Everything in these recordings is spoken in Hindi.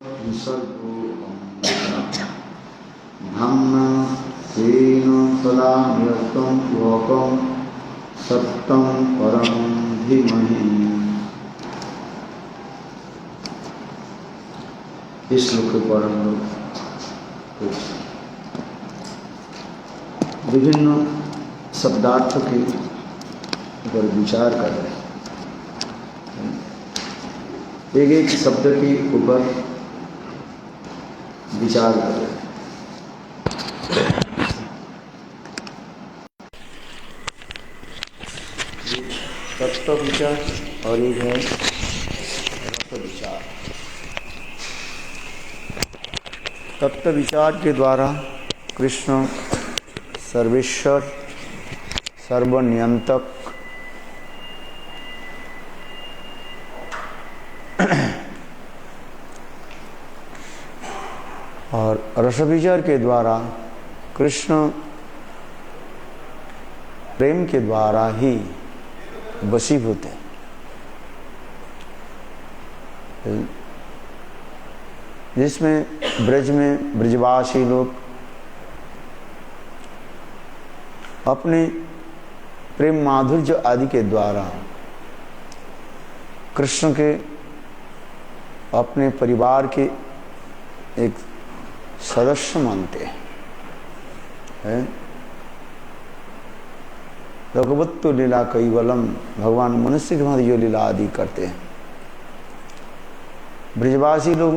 विसर्गो ब्रह्म सेन सदा नियतं लोकं सत्यं परं धीमहि। इस श्लोक पर हम लोग कुछ विभिन्न शब्दार्थ के ऊपर विचार कर रहे हैं। एक एक शब्द के ऊपर विचार कर रहे हैं। तत्व विचार और एक है रस विचार। तत्व विचार के द्वारा कृष्ण सर्वेश्वर, सर्वनियंतक, और रस विचार के द्वारा कृष्ण प्रेम के द्वारा ही वशीभूत है। जिसमें ब्रज में ब्रजवासी लोग अपने प्रेम माधुर्य आदि के द्वारा कृष्ण के अपने परिवार के एक सदस्य मानते हैं। रघुवत्तु लीला कैवलम, भगवान मनुष्य के मध्य जो लीला आदि करते हैं। ब्रजवासी लोग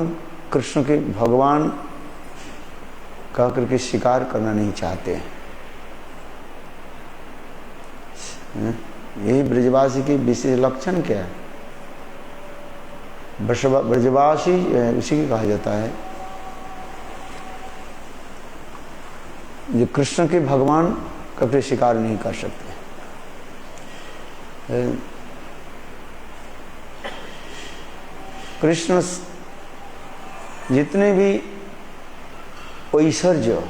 कृष्ण के भगवान कह करके स्वीकार करना नहीं चाहते हैं। यही ब्रजवासी की विशेष लक्षण क्या है? ब्रजवासी उसी की कहा जाता है जो कृष्ण के भगवान कभी स्वीकार नहीं कर सकते। कृष्ण जितने भी ऐश्वर्य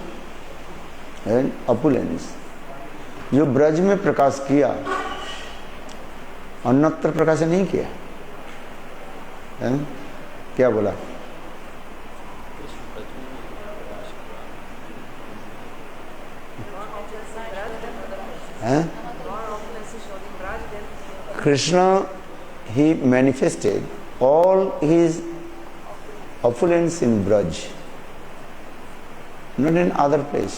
अपुलेंस जो ब्रज में प्रकाश किया, अन्यत्र प्रकाश नहीं किया है? क्या बोला? है? Krishna, he manifested all his opulence in Braj, not in other place.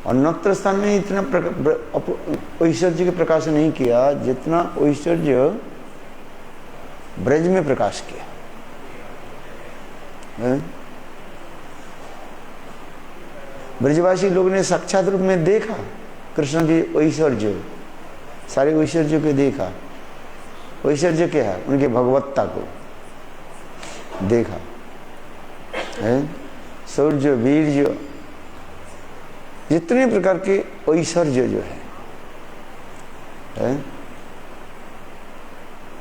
अन्यत्र स्थान में इतना ऐश्वर्य के प्रकाश नहीं किया जितना ऐश्वर्य ब्रज में प्रकाश किया। ब्रजवासी लोग ने साक्षात रूप में देखा कृष्ण की ऐश्वर्य, सारे ऐश्वर्य को देखा। ऐश्वर्य क्या है? उनके भगवत्ता को देखा है। शौर्य, वीर्य, जितने प्रकार के ऐश्वर्य जो है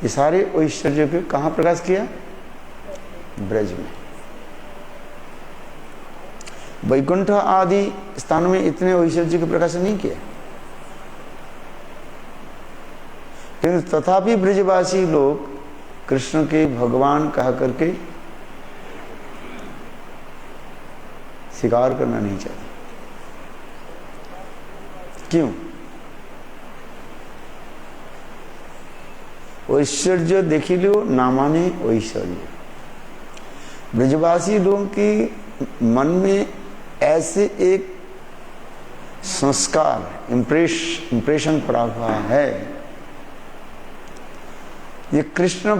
ये सारे ऐश्वर्य को कहाँ प्रकाश किया? ब्रज में। वैकुंठ आदि स्थानों में इतने ऐश्वर्य के प्रकाश नहीं किया, किंतु तथापि ब्रजवासी लोग कृष्ण के भगवान कहा करके स्वीकार करना नहीं चाहते। क्यों? ऐश्वर्य देखी लो नामाने ऐश्वर्य। ब्रजवासी लोगों के मन में ऐसे एक संस्कार, इंप्रेशन पड़ा हुआ है, ये कृष्ण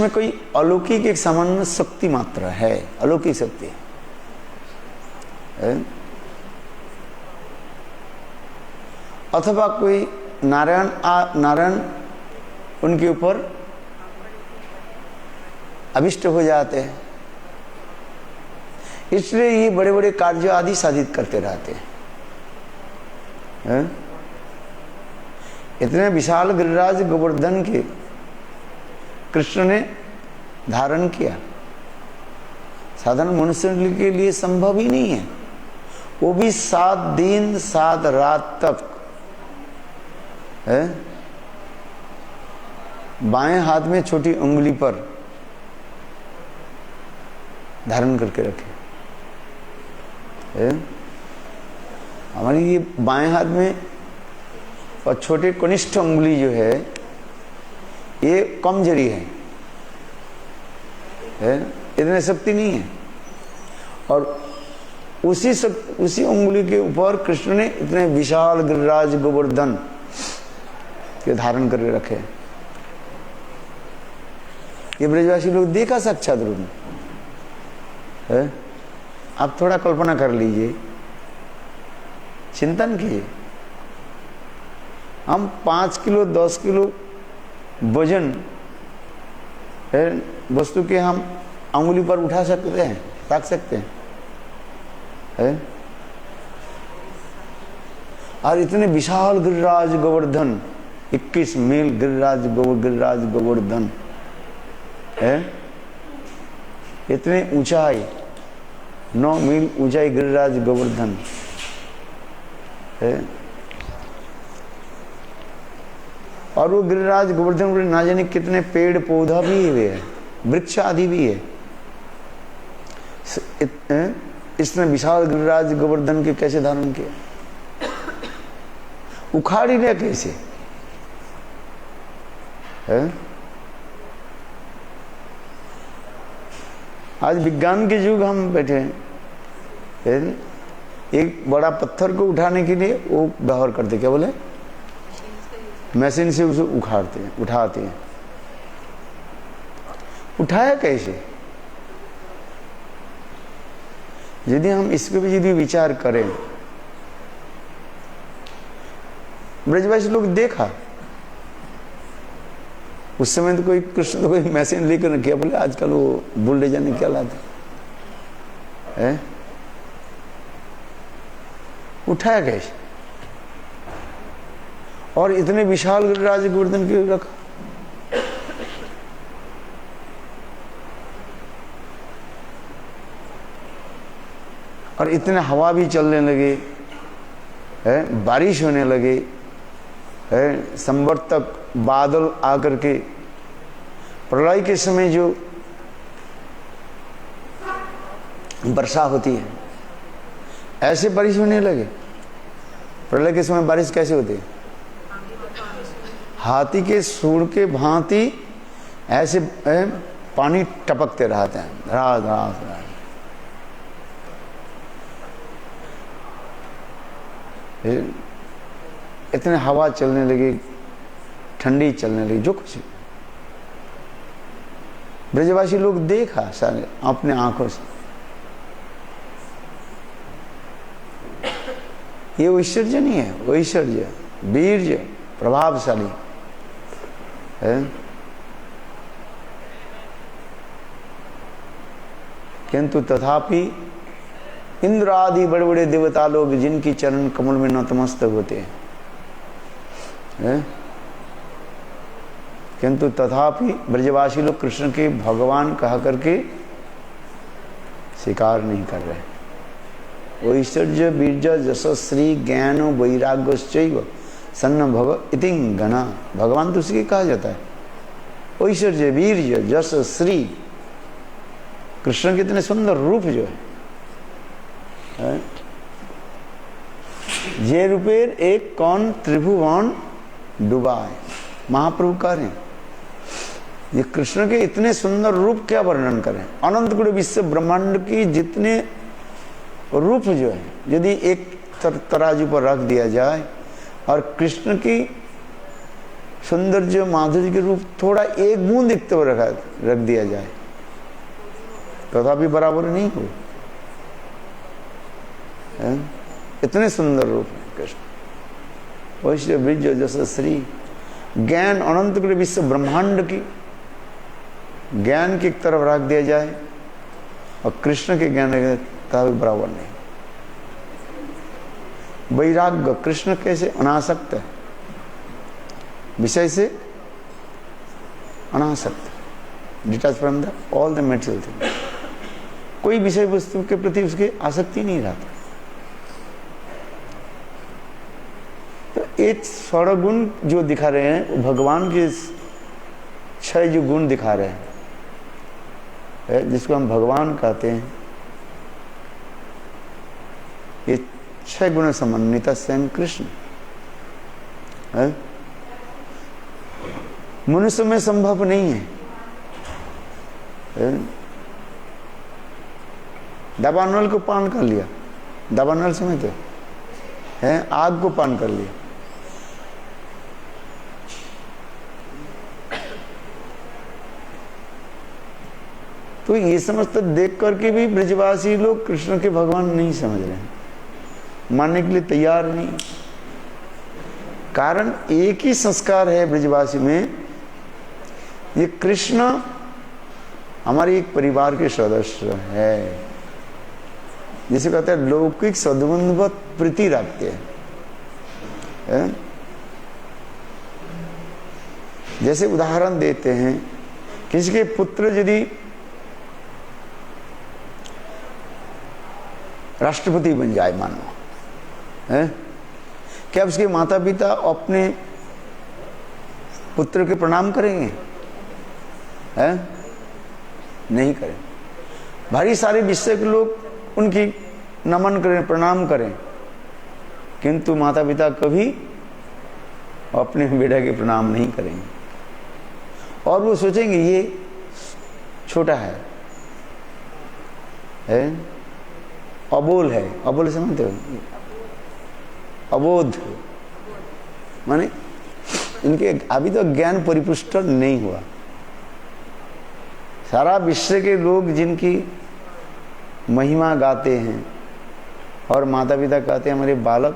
में कोई अलौकिक एक सामान्य शक्ति मात्र है, अलौकिक शक्ति है। अथवा कोई नारायण उनके ऊपर अभिष्ट हो जाते हैं, इसलिए ये बड़े बड़े कार्य आदि साधित करते रहते हैं। इतने विशाल गिरिराज गोवर्धन के कृष्ण ने धारण किया, साधारण मनुष्य के लिए संभव ही नहीं है। वो भी 7 दिन 7 रात तक है बाएं हाथ में छोटी उंगली पर धारण करके रखे। हमारी ये बाएं हाथ में और छोटे कनिष्ठ उंगली जो है ये कमजोरी है, इतने शक्ति नहीं है। और उसी उंगली के ऊपर कृष्ण ने इतने विशाल गिरिराज गोवर्धन के धारण करके रखे। ये ब्रजवासी लोग देखा साक्षात रूप में है। आप थोड़ा कल्पना कर लीजिए, चिंतन कीजिए, हम 5 किलो 10 किलो वजन है वस्तु के हम अंगुली पर उठा सकते हैं, रख सकते हैं है? और इतने विशाल गिरिराज गोवर्धन 21 मील गिरिराज गोवर्धन है, इतने ऊंचाई 9 मील ऊंचाई गिरिराज गोवर्धन है। और वो गिरिराज गोवर्धन पर ना जाने कितने पेड़ पौधा भी हुए है, वृक्ष आदि भी है। इसने विशाल गिरिराज गोवर्धन के कैसे धारण किया, उखाड़ी लिया कैसे है? आज विज्ञान के युग हम बैठे हैं, एक बड़ा पत्थर को उठाने के लिए वो व्यवहार करते, क्या बोले, मशीन से उसे उखाड़ते हैं, उठाते हैं। उठाया कैसे? यदि हम इसके भी यदि विचार करें, ब्रजवासी लोग देखा उस समय तो कोई कृष्ण तो कोई मशीन लेकर किया, बोले आजकल वो बुलडोजर ने क्या लाते है, उठाया कैसे? और इतने विशाल गिरिराज गोवर्धन क्यों रखा? और इतने हवा भी चलने लगे है, बारिश होने लगे है, संवर्तक बादल आकर के प्रलय के समय जो वर्षा होती है ऐसे बारिश होने लगे। प्रलय के समय बारिश कैसे होती है? हाथी के सूंड के भांति ऐसे पानी टपकते रहते हैं, धड़ा। इतने हवा चलने लगी, ठंडी चलने लगी, जो कुछ ब्रजवासी लोग देखा सारे अपने आंखों से। ये ऐश्वर्य नहीं है, ऐश्वर्य वीर्य प्रभावशाली है। किंतु तथापि इंद्र आदि बड़े बड़े देवता लोग जिनकी चरण कमल में नतमस्तक होते हैं, किंतु तथापि ब्रजवासी लोग कृष्ण के भगवान कह करके स्वीकार नहीं कर रहे। ऐश्वर्य वीर्य यशस्वी ज्ञान वैराग्यश्चैव सन्न भव इति गणा, भगवान तो उसी कहा जाता है। ऐश्वर्य वीर्य यशस्वी, कृष्ण के इतने सुंदर रूप जो है, जे रूपेर एक कौन त्रिभुवन डुबाए, महाप्रभु कह रहे हैं ये कृष्ण के इतने सुंदर रूप क्या वर्णन करें। अनंत गुण विश्व ब्रह्मांड की जितने रूप जो है यदि एक तराजू पर रख दिया जाए और कृष्ण की सौंदर्य माधुर्य के रूप थोड़ा एक बूंद दिखते हुए रख दिया जाए तथापि बराबर नहीं हो। इतने सुंदर रूप है कृष्ण। वैश्य विजय जैसे श्री ज्ञान अनंत गुण विश्व ब्रह्मांड की ज्ञान की तरफ रख दिया जाए और कृष्ण के ज्ञान तभी बराबर नहीं। वैराग्य, कृष्ण कैसे अनासक्त है, विषय से अनासक्त, detach from the all the material thing. कोई विषय वस्तु के प्रति उसकी आसक्ति नहीं रहता। तो एक 16 गुण जो दिखा रहे हैं वो भगवान के छह जो गुण दिखा रहे हैं, जिसको हम भगवान कहते हैं, ये छह गुण समन्वित स्वयं कृष्ण है। मनुष्य में संभव नहीं है। दावानल को पान कर लिया, दावानल समझते हैं, आग को पान कर लिया। तो ये समझते देख करके भी ब्रजवासी लोग कृष्ण के भगवान नहीं समझ रहे हैं, मानने के लिए तैयार नहीं। कारण एक ही संस्कार है ब्रजवासी में, ये कृष्ण हमारे एक परिवार के सदस्य है, जिसे कहते हैं लौकिक सद्गुणवत प्रीति रखते हैं। जैसे उदाहरण देते हैं, किसी के पुत्र यदि राष्ट्रपति बन जाए मानो, है क्या उसके माता पिता अपने पुत्र के प्रणाम करेंगे? है नहीं करें। भारी सारे विश्व के लोग उनकी नमन करें, प्रणाम करें, किंतु माता पिता कभी अपने बेटा के प्रणाम नहीं करेंगे, और वो सोचेंगे ये छोटा है, अबोल है। अबोल समझते हो? अबोध माने इनके अभी तो ज्ञान परिपुष्ट नहीं हुआ। सारा विश्व के लोग जिनकी महिमा गाते हैं और माता पिता कहते हैं हमारे बालक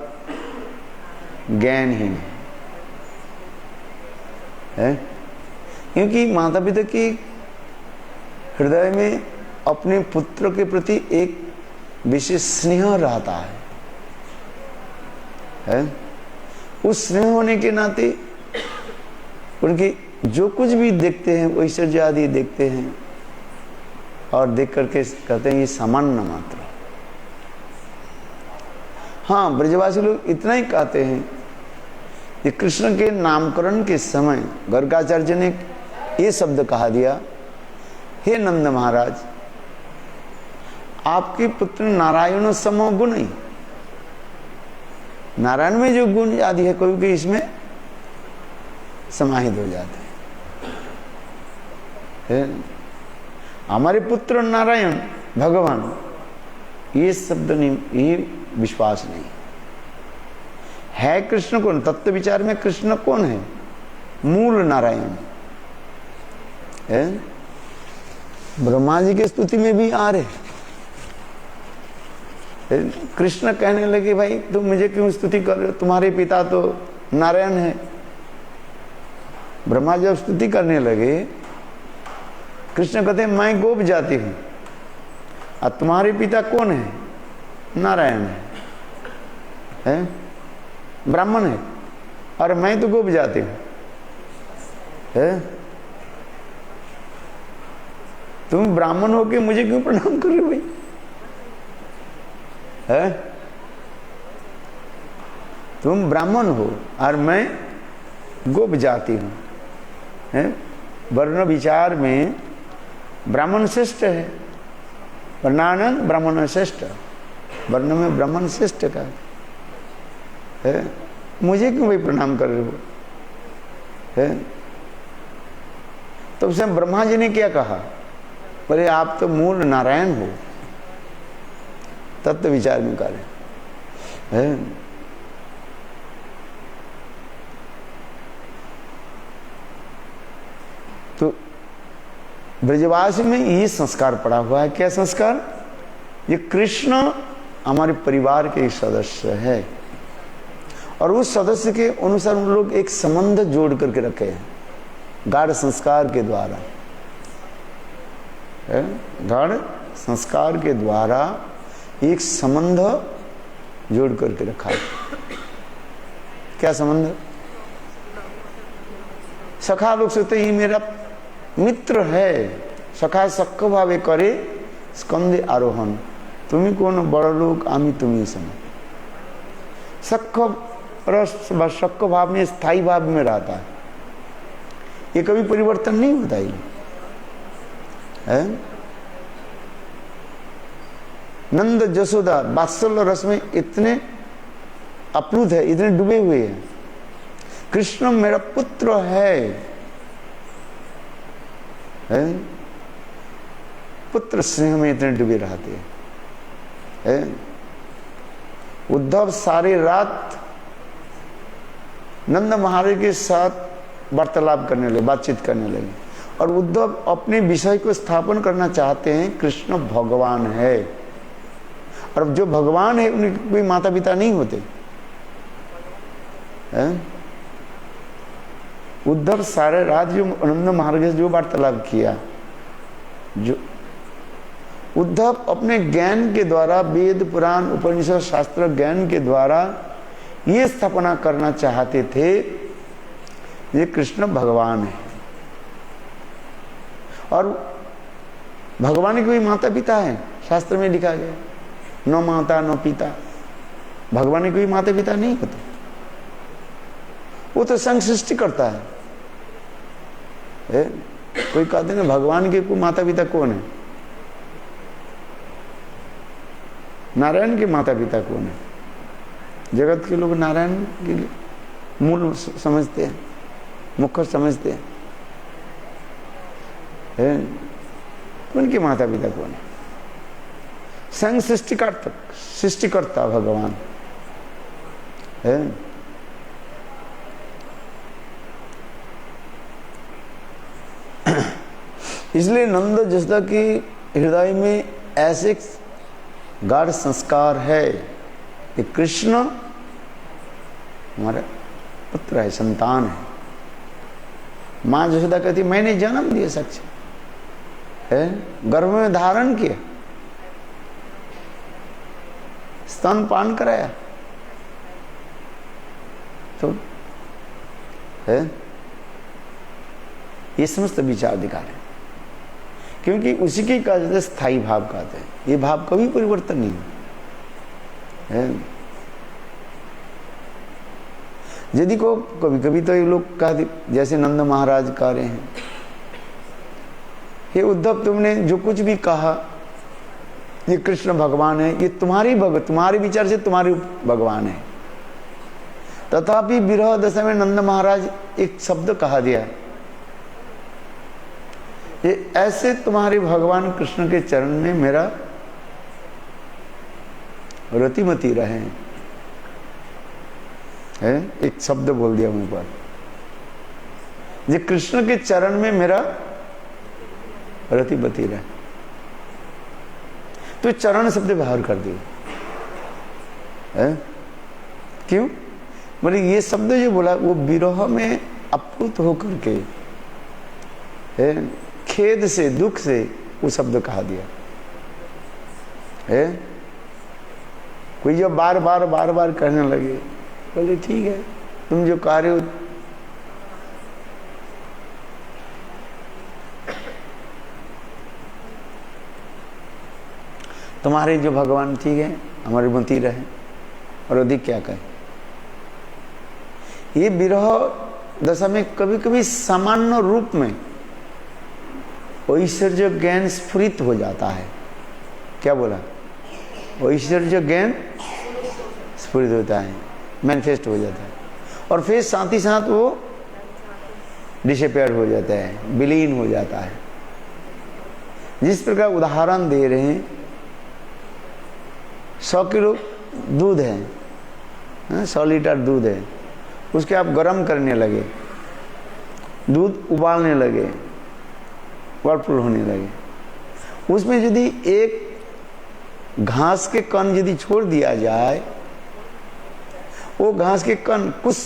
ज्ञानहीन है, क्योंकि माता पिता की हृदय में अपने पुत्र के प्रति एक विशेष स्नेह रहता है। उस स्नेह होने के नाते उनकी जो कुछ भी देखते हैं, ऐश्वर्य आदि देखते हैं और देख करके कहते हैं ये सामान्य मात्र। हाँ, ब्रजवासी लोग इतना ही कहते हैं कि कृष्ण के नामकरण के समय गर्गाचार्य ने ये शब्द कहा दिया, हे नंद महाराज, आपके पुत्र नारायण समो गुण ही। नारायण में जो गुण आदि है कोई भी इसमें समाहित हो जाते हैं। हमारे पुत्र नारायण भगवान, ये शब्द नहीं, ये विश्वास नहीं है। कृष्ण कौन? तत्व विचार में कृष्ण कौन है? मूल नारायण है। ब्रह्मा जी की स्तुति में भी आ रहे, कृष्ण कहने लगे भाई तुम मुझे क्यों स्तुति कर रहे हो, तुम्हारे पिता तो नारायण है। ब्रह्मा जब स्तुति करने लगे, कृष्ण कहते हैं मैं गोप जाति हूं और तुम्हारे पिता कौन है? नारायण है, ब्राह्मण है, और मैं तो गोप जाति हूं। तुम ब्राह्मण होके मुझे क्यों प्रणाम कर रहे हो भाई? है तुम ब्राह्मण हो और मैं गोप जाति हूं। वर्ण विचार में ब्राह्मण श्रेष्ठ है, वर्णानंद ब्राह्मण श्रेष्ठ, वर्ण में ब्राह्मण श्रेष्ठ का है। मुझे क्यों भाई प्रणाम कर रहे हो? है तो उसे ब्रह्मा जी ने क्या कहा? बोले आप तो मूल नारायण हो। तत्व विचार में कार्य है। तो ब्रजवासी में ये संस्कार पड़ा हुआ है। क्या संस्कार? ये कृष्ण हमारे परिवार के सदस्य है, और उस सदस्य के अनुसार हम लोग एक संबंध जोड़ करके रखे हैं गाढ़ संस्कार के द्वारा। गाढ़ संस्कार के द्वारा एक संबंध जोड़ करके रखा है। क्या संबंध? सखा लोग सोचते ही मेरा मित्र है, सखा सख भावे करे स्कंदे आरोहण, तुम्हें कौन बड़ लोग आमी तुम्हें समय। सख रस सख भाव में स्थायी भाव में रहता है। ये कभी परिवर्तन नहीं होता ही है। नंद जसोदा वात्सल्य रस में इतने अप्लुत है, इतने डूबे हुए हैं। कृष्ण मेरा पुत्र है? पुत्र स्नेह में इतने डूबे रहते हैं। उद्धव सारी रात नंद महाराज के साथ वार्तालाप करने लगे, बातचीत करने लगे, और उद्धव अपने विषय को स्थापन करना चाहते हैं कृष्ण भगवान है। और जो भगवान है उनके कोई माता पिता नहीं होते हैं? उद्धव सारे रात जो नंद महाराज से जो वार्तालाप किया, जो उद्धव अपने ज्ञान के द्वारा, वेद पुराण उपनिषद शास्त्र ज्ञान के द्वारा ये स्थापना करना चाहते थे ये कृष्ण भगवान है। और भगवान के कोई माता पिता है? शास्त्र में लिखा गया न माता न पिता। भगवान के कोई माता पिता नहीं होते, वो तो संग सृष्टि करता है। कोई कहते हैं भगवान के कोई माता पिता कौन है? नारायण के माता पिता कौन है? जगत के लोग नारायण के मूल समझते हैं, मुख्य समझते हैं। उनके माता पिता कौन है? संग सृष्टिकर्ता भगवान है। इसलिए नंद जसोदा के हृदय में ऐसे गाढ़ संस्कार है कि कृष्ण हमारा पुत्र है, संतान है। माँ जसोदा कहती मैंने जन्म दिया सच है, गर्भ में धारण किया, स्तनपान कराया, तो है ये समस्त विचार अधिकार है। क्योंकि उसी की कहते हैं स्थायी भाव कहते हैं। ये भाव कभी परिवर्तन नहीं है। यदि को कभी कभी तो ये लोग कहते, जैसे नंद महाराज कह रहे हैं, हे उद्धव तुमने जो कुछ भी कहा ये कृष्ण भगवान है, ये तुम्हारे विचार से तुम्हारे भगवान है। तथापि विरह दशा में नंद महाराज एक शब्द कहा दिया, ये ऐसे तुम्हारे भगवान कृष्ण के चरण में मेरा रतिमती रहे है। एक शब्द बोल दिया मुझ पर, ये कृष्ण के चरण में मेरा रतिमती रहे, तो चरण शब्द बाहर कर दिए। क्यों? बोले ये शब्द जो बोला वो विरह में अप्लुत होकर के खेद से, दुख से वो शब्द कहा दिया है। कोई जब बार बार कहने लगे, बोले ठीक है तुम जो कह रहे हो, तुम्हारे जो भगवान ठीक है, हमारे मती रहे, और अधिक क्या कहें। ये विरह दशा में कभी कभी सामान्य रूप में ऐश्वर्य ज्ञान स्फुरित हो जाता है। क्या बोला? ऐश्वर्य ज्ञान स्फुरित होता है, मैनिफेस्ट हो जाता है, और फिर साथ ही साथ वो डिसअपियर हो जाता है, विलीन हो जाता है। जिस प्रकार उदाहरण दे रहे हैं, 100 किलो दूध है, 100 लीटर दूध है, उसके आप गर्म करने लगे, दूध उबालने लगे, वर्लपूल होने लगे, उसमें यदि एक घास के कण यदि छोड़ दिया जाए, वो घास के कण कुछ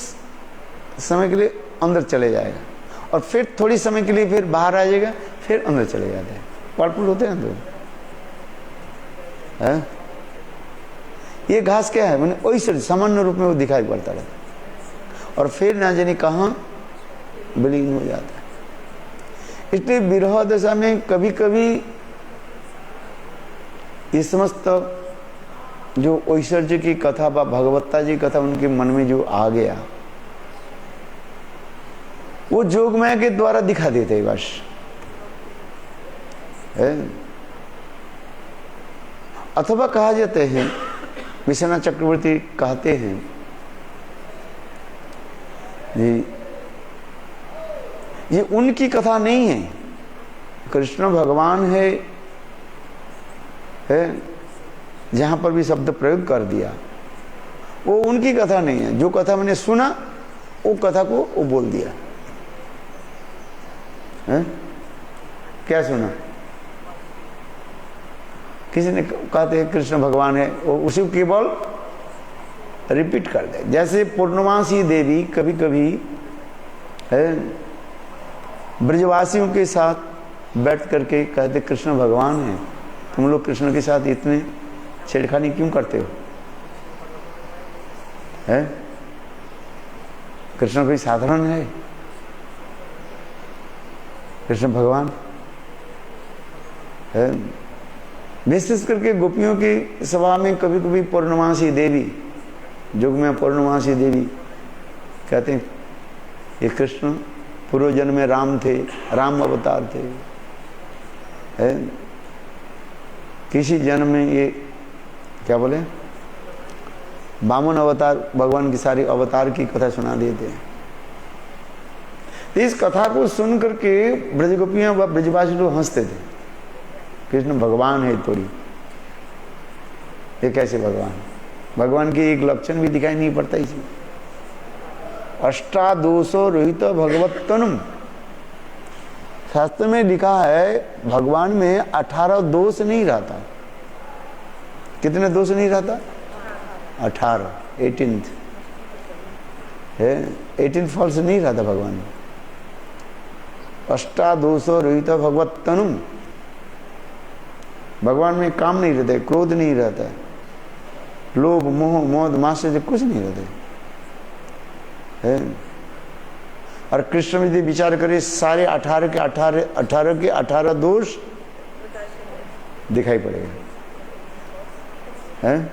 समय के लिए अंदर चले जाएगा, और फिर थोड़ी समय के लिए फिर बाहर आ जाएगा, फिर अंदर चले जाते हैं, वर्लपूल होते हैं दूध। ये घास क्या है? मैंने वैसे सामान्य रूप में वो दिखाई पड़ता रहता है, और फिर ना जाने कहाँ विलीन हो जाता है। इसलिए विरह दशा में कभी कभी ये समस्त जो ऐश्वर्य की कथा व भगवत्ता जी कथा उनके मन में जो आ गया, वो जोगमाया के द्वारा दिखा देते हैं बस है। अथवा कहा जाते हैं, विश्वनाथ चक्रवर्ती कहते हैं ये उनकी कथा नहीं है, कृष्ण भगवान है जहां पर भी शब्द प्रयोग कर दिया, वो उनकी कथा नहीं है। जो कथा मैंने सुना वो कथा को वो बोल दिया है? क्या सुना? किसी ने कहते हैं कृष्ण भगवान है, वो उसी को केवल रिपीट कर दे। जैसे पूर्णमासी देवी कभी कभी है ब्रजवासियों के साथ बैठ करके कहते कृष्ण भगवान है, तुम लोग कृष्ण के साथ इतने छेड़खानी क्यों करते हो? है कृष्ण कोई साधारण है? कृष्ण भगवान है। विशेष करके गोपियों की सभा में कभी कभी पूर्णमासी देवी, युग में पूर्णमासी देवी कहते हैं ये कृष्ण पूर्व जन्म में राम थे, राम अवतार थे है? किसी जन्म में ये क्या बोले बामन अवतार, भगवान की सारी अवतार की कथा सुना देते हैं। इस कथा को सुन करके ब्रज गोपियां व ब्रजवासी लोग हंसते थे, कृष्ण भगवान है थोड़ी, ये कैसे भगवान? भगवान की एक लक्षण भी दिखाई नहीं पड़ता इसमें। अष्टादोषो रोहित भगवत्तनुम, शास्त्र में लिखा है भगवान में 18 दोष नहीं रहता। कितने दोष नहीं रहता? 18, 18th है, 18th फॉल्स नहीं रहता भगवान में। अष्टादोषो रोहित भगवत्तनुम, भगवान में काम नहीं रहता है, क्रोध नहीं रहता है, लोभ मोह मोद मात्सर्य कुछ नहीं रहता है। और कृष्ण में यदि विचार करें सारे 18 के 18 दोष दिखाई पड़ेगा है?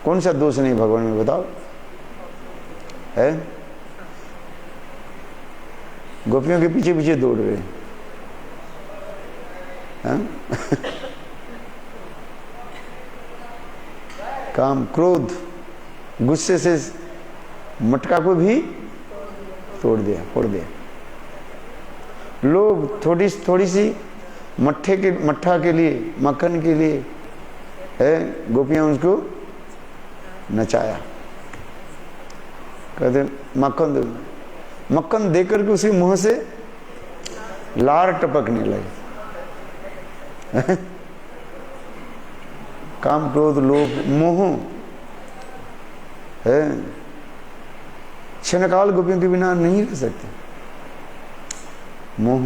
कौन सा दोष नहीं भगवान में बताओ है? गोपियों के पीछे पीछे दौड़ रहे हैं काम क्रोध गुस्से से मटका को भी तोड़ दिया, फोड़ दिया। लोग थोड़ी सी मट्ठा के लिए, मक्खन के लिए है, गोपियां उसको नचाया, कहते मक्खन दो। मक्खन देकर के उसके मुंह से लार टपकने लगे काम क्रोध लोभ मोह है, क्षणकाल गोपियों के बिना नहीं रह सकते। मोह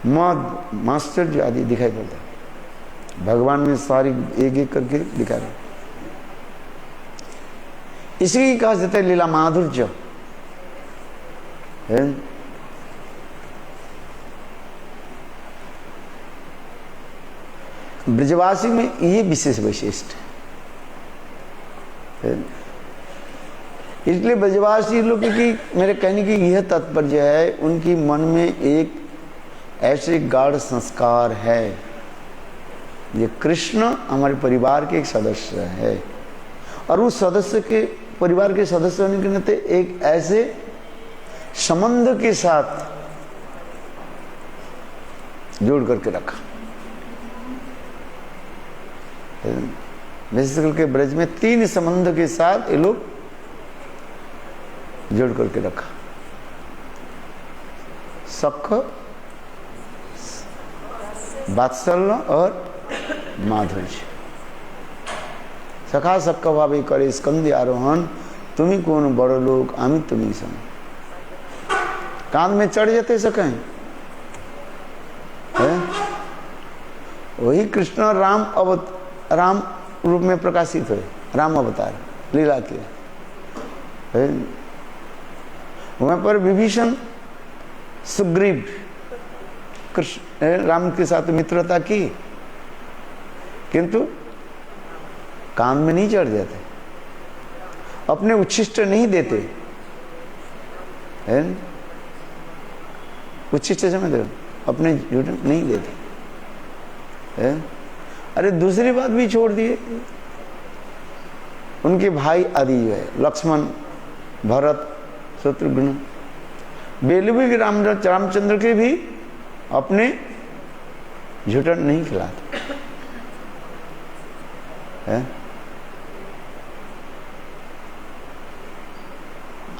मद मात्सर्य आदि दिखाई पड़ता है भगवान में, सारी एक एक करके दिखा रहे। इसी कहा जाता है लीला माधुर्य है। ब्रजवासी में ये विशेष वैशिष्ट है। इसलिए ब्रजवासी लोग की मेरे कहने की यह तात्पर्य है, उनकी मन में एक ऐसे गाढ़ संस्कार है, ये कृष्ण हमारे परिवार के एक सदस्य है, और उस सदस्य के परिवार के सदस्य होने के नाते एक ऐसे संबंध के साथ जोड़ करके रखा। विशेष करके ब्रज में 3 संबंध के साथ ये लोग जोड़ करके रखा। सख, वात्सल्य और माधुर्य। सखा सक्का भावी करे स्कंद आरोहण, तुम्ही कौन बड़ो लोग आमी तुम्ही सम। कांध में चढ़ जाते सकें है? वही कृष्ण राम रूप में प्रकाशित हुए, राम अवतार लीला किया। वहां पर विभीषण सुग्रीव कृष्ण राम के साथ मित्रता की, किंतु कान में नहीं चढ़ जाते। अपने उच्छिष्ट नहीं देते है, उच्छिष्ट समझते हो, अपने झूठ नहीं देते है? अरे दूसरी बात भी छोड़ दिए, उनके भाई आदि जो है लक्ष्मण, भरत, शत्रुघ्न, बेलुबी रामचंद्र के भी अपने झूठन नहीं खिलाते है?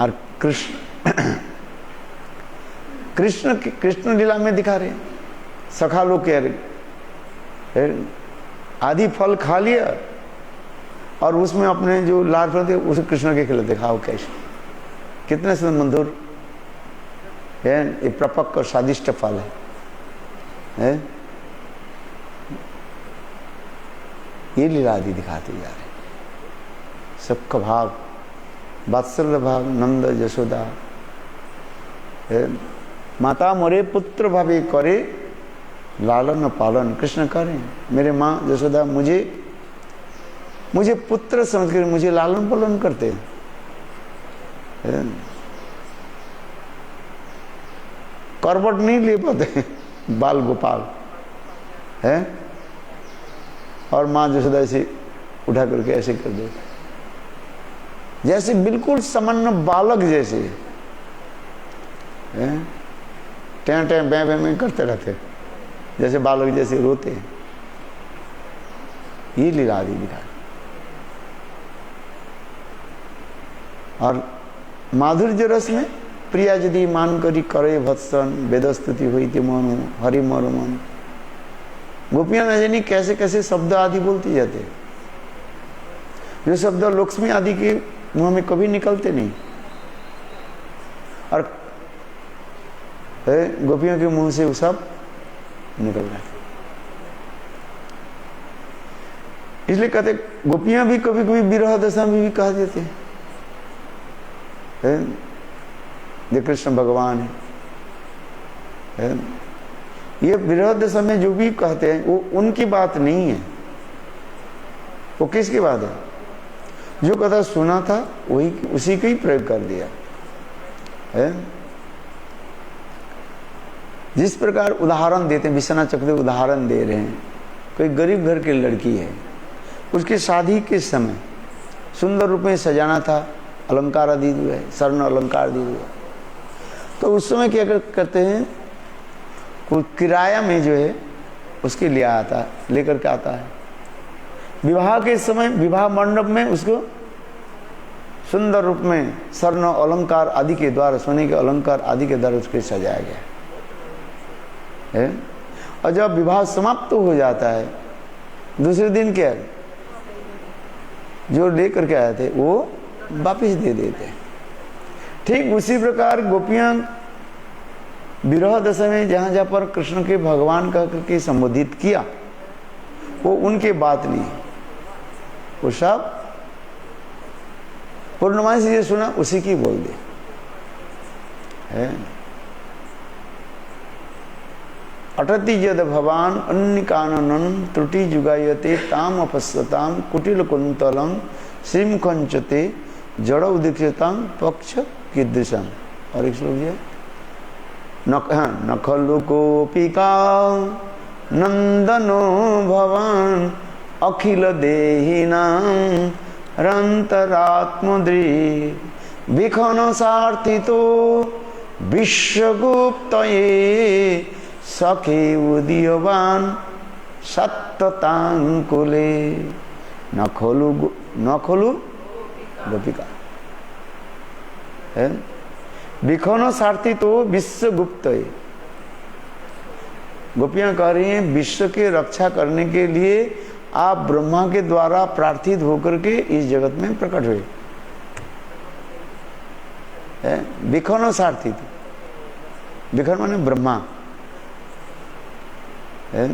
और कृष्ण लीला में दिखा रहे हैं, सखा लोग कह रहे आदि फल खा लिया और उसमें अपने जो लाल फल थे उसे कृष्ण के खिलाते, खाओ कैसे, कितने सुंदर मंधुर है, ये प्रपक्व और स्वादिष्ट फल है? ये लीला आदि दिखाते जा रहे, सबका भाव, वात्सल्य भाव, नंद यशोदा है? माता मोरे पुत्र भावे करे लालन पालन, कृष्ण करें मेरे माँ यशोदा मुझे पुत्र समझ कर मुझे लालन पालन करते हैं, करवट नहीं ले पाते बाल गोपाल है, और माँ यशोदा ऐसे उठा करके ऐसे कर दे, जैसे बिल्कुल सामान्य बालक जैसे टें टें बै बै में करते रहते, जैसे बालक जैसे रोते हैं। ये लीला आदि दिखा, और माधुर्य रस में प्रिया यदि मान करी करे भत्सन, वेद स्तुति हुई थी मनु हरि मोर मन। गोपियां न जानी कैसे कैसे शब्द आदि बोलती जाते, जो शब्द लक्ष्मी आदि के मुंह में कभी निकलते नहीं, और गोपियों के मुंह से वो सब निकल रहा है। इसलिए कहते गोपियां भी कभी कभी विरह दशा में भी कहा देते हैं, ये कृष्ण भगवान है। ये विरह दशा में जो भी कहते हैं वो उनकी बात नहीं है, वो किसकी बात है? जो कथा सुना था वही उसी का ही प्रयोग कर दिया है। जिस प्रकार उदाहरण देते हैं, विश्वनाथ चक्रवर्ती उदाहरण दे रहे हैं, कोई गरीब घर की लड़की है, उसकी शादी के समय सुंदर रूप में सजाना था, अलंकार आदि हुए, स्वर्ण अलंकार दी हुए, तो उस समय क्या करते हैं, कोई किराया में जो है उसके लिए आता, लेकर के आता है। विवाह के समय विवाह मंडप में उसको सुंदर रूप में स्वर्ण अलंकार आदि के द्वारा, सोने के अलंकार आदि के द्वारा उसको सजाया गया है। और जब विवाह समाप्त हो जाता है, दूसरे दिन क्या है, जो लेकर के आए थे वो वापिस दे देते। ठीक उसी प्रकार गोपियां विरह दशा में जहां जहां पर कृष्ण के भगवान का करके संबोधित किया, वो उनके बात नहीं, वो सब पूर्णमासी से सुना उसी की बोल दे है। अटति यद भवान अन्य काननन त्रुटि जुगायते ताम अपस्यताम कुटिल कुंतलम श्रीम कंचते जड़ उदीक्षताम पक्ष कीदृशम। और एक श्लोक है, नखलु गोपिका नंदनो भवान अखिल देहिनां रंतरात्मद्री विखन सार्थितो विश्वगुप्तये सखे उदीयवान सत्तांकुले। नखलु गोपिका है, विखन सारथी तो विश्व गुप्त है। गोपियां कह रही हैं विश्व के रक्षा करने के लिए आप ब्रह्मा के द्वारा प्रार्थित होकर के इस जगत में प्रकट हुए। विखन सारथी, विखन माने ब्रह्मा है।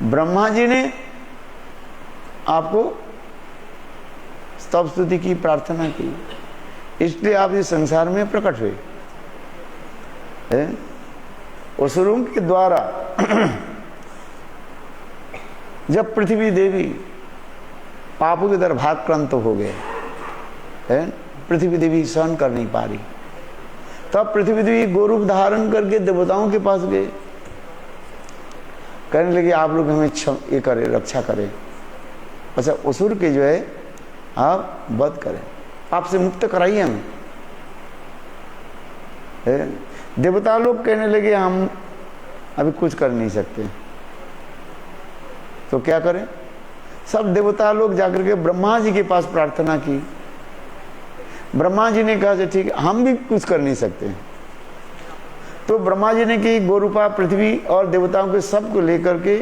ब्रह्मा जी ने आपको स्तव स्तुति की, प्रार्थना की, इसलिए आप इस संसार में प्रकट हुए। असुरों के द्वारा जब पृथ्वी देवी पापों की तरफ भागक्रांत हो गए, है, पृथ्वी देवी सहन कर नहीं पा रही। तब पृथ्वी देवी गोरूप धारण करके देवताओं के पास गए, कहने लगे आप लोग हमें ये करें, रक्षा करें, अच्छा असुर के जो है आप वध करें, आपसे मुक्त कराइए हमें। देवता लोग कहने लगे हम अभी कुछ कर नहीं सकते, तो क्या करें। सब देवता लोग जाकर के ब्रह्मा जी के पास प्रार्थना की। ब्रह्मा जी ने कहा ठीक है, हम भी कुछ कर नहीं सकते। तो ब्रह्मा जी ने की गोरूपा पृथ्वी और देवताओं के सबको लेकर के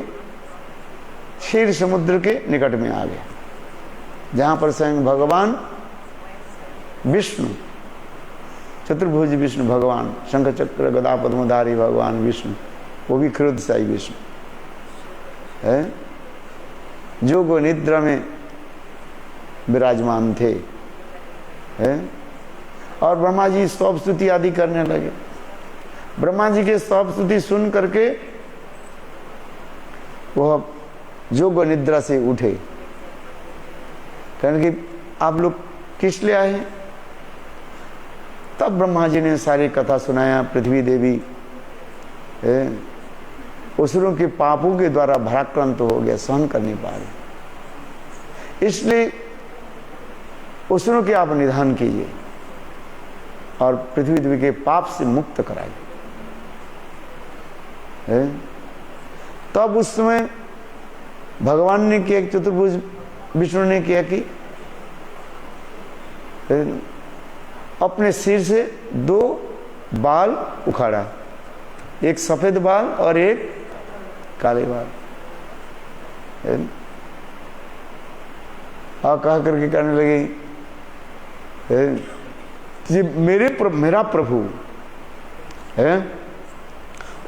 क्षीर समुद्र के निकट में आ गए, जहां पर स्वयं भगवान विष्णु, चतुर्भुज विष्णु भगवान, शंख चक्र गदा पद्मधारी भगवान विष्णु, वो भी क्षीरोदशाई विष्णु है, जो गो निद्रा में विराजमान थे है। और ब्रह्मा जी स्तव स्तुति आदि करने लगे। ब्रह्मा जी के स्तव स्तुति सुन करके वह जोग निद्रा से उठे, कहने कि आप लोग किस लिए आए हैं। तब ब्रह्मा जी ने सारी कथा सुनाया। पृथ्वी देवी असुरों के पापों के द्वारा भराक्रांत हो गया, सहन कर नहीं पा रहे, इसलिए असुरों के आप निधान कीजिए और पृथ्वी देवी के पाप से मुक्त कराइए। तब उस समय भगवान ने किया, चतुर्भुज विष्णु ने किया कि अपने सिर से 2 बाल उखाड़ा, एक सफेद बाल और एक काले बाल, और कहा करके कहने लगे मेरा प्रभु है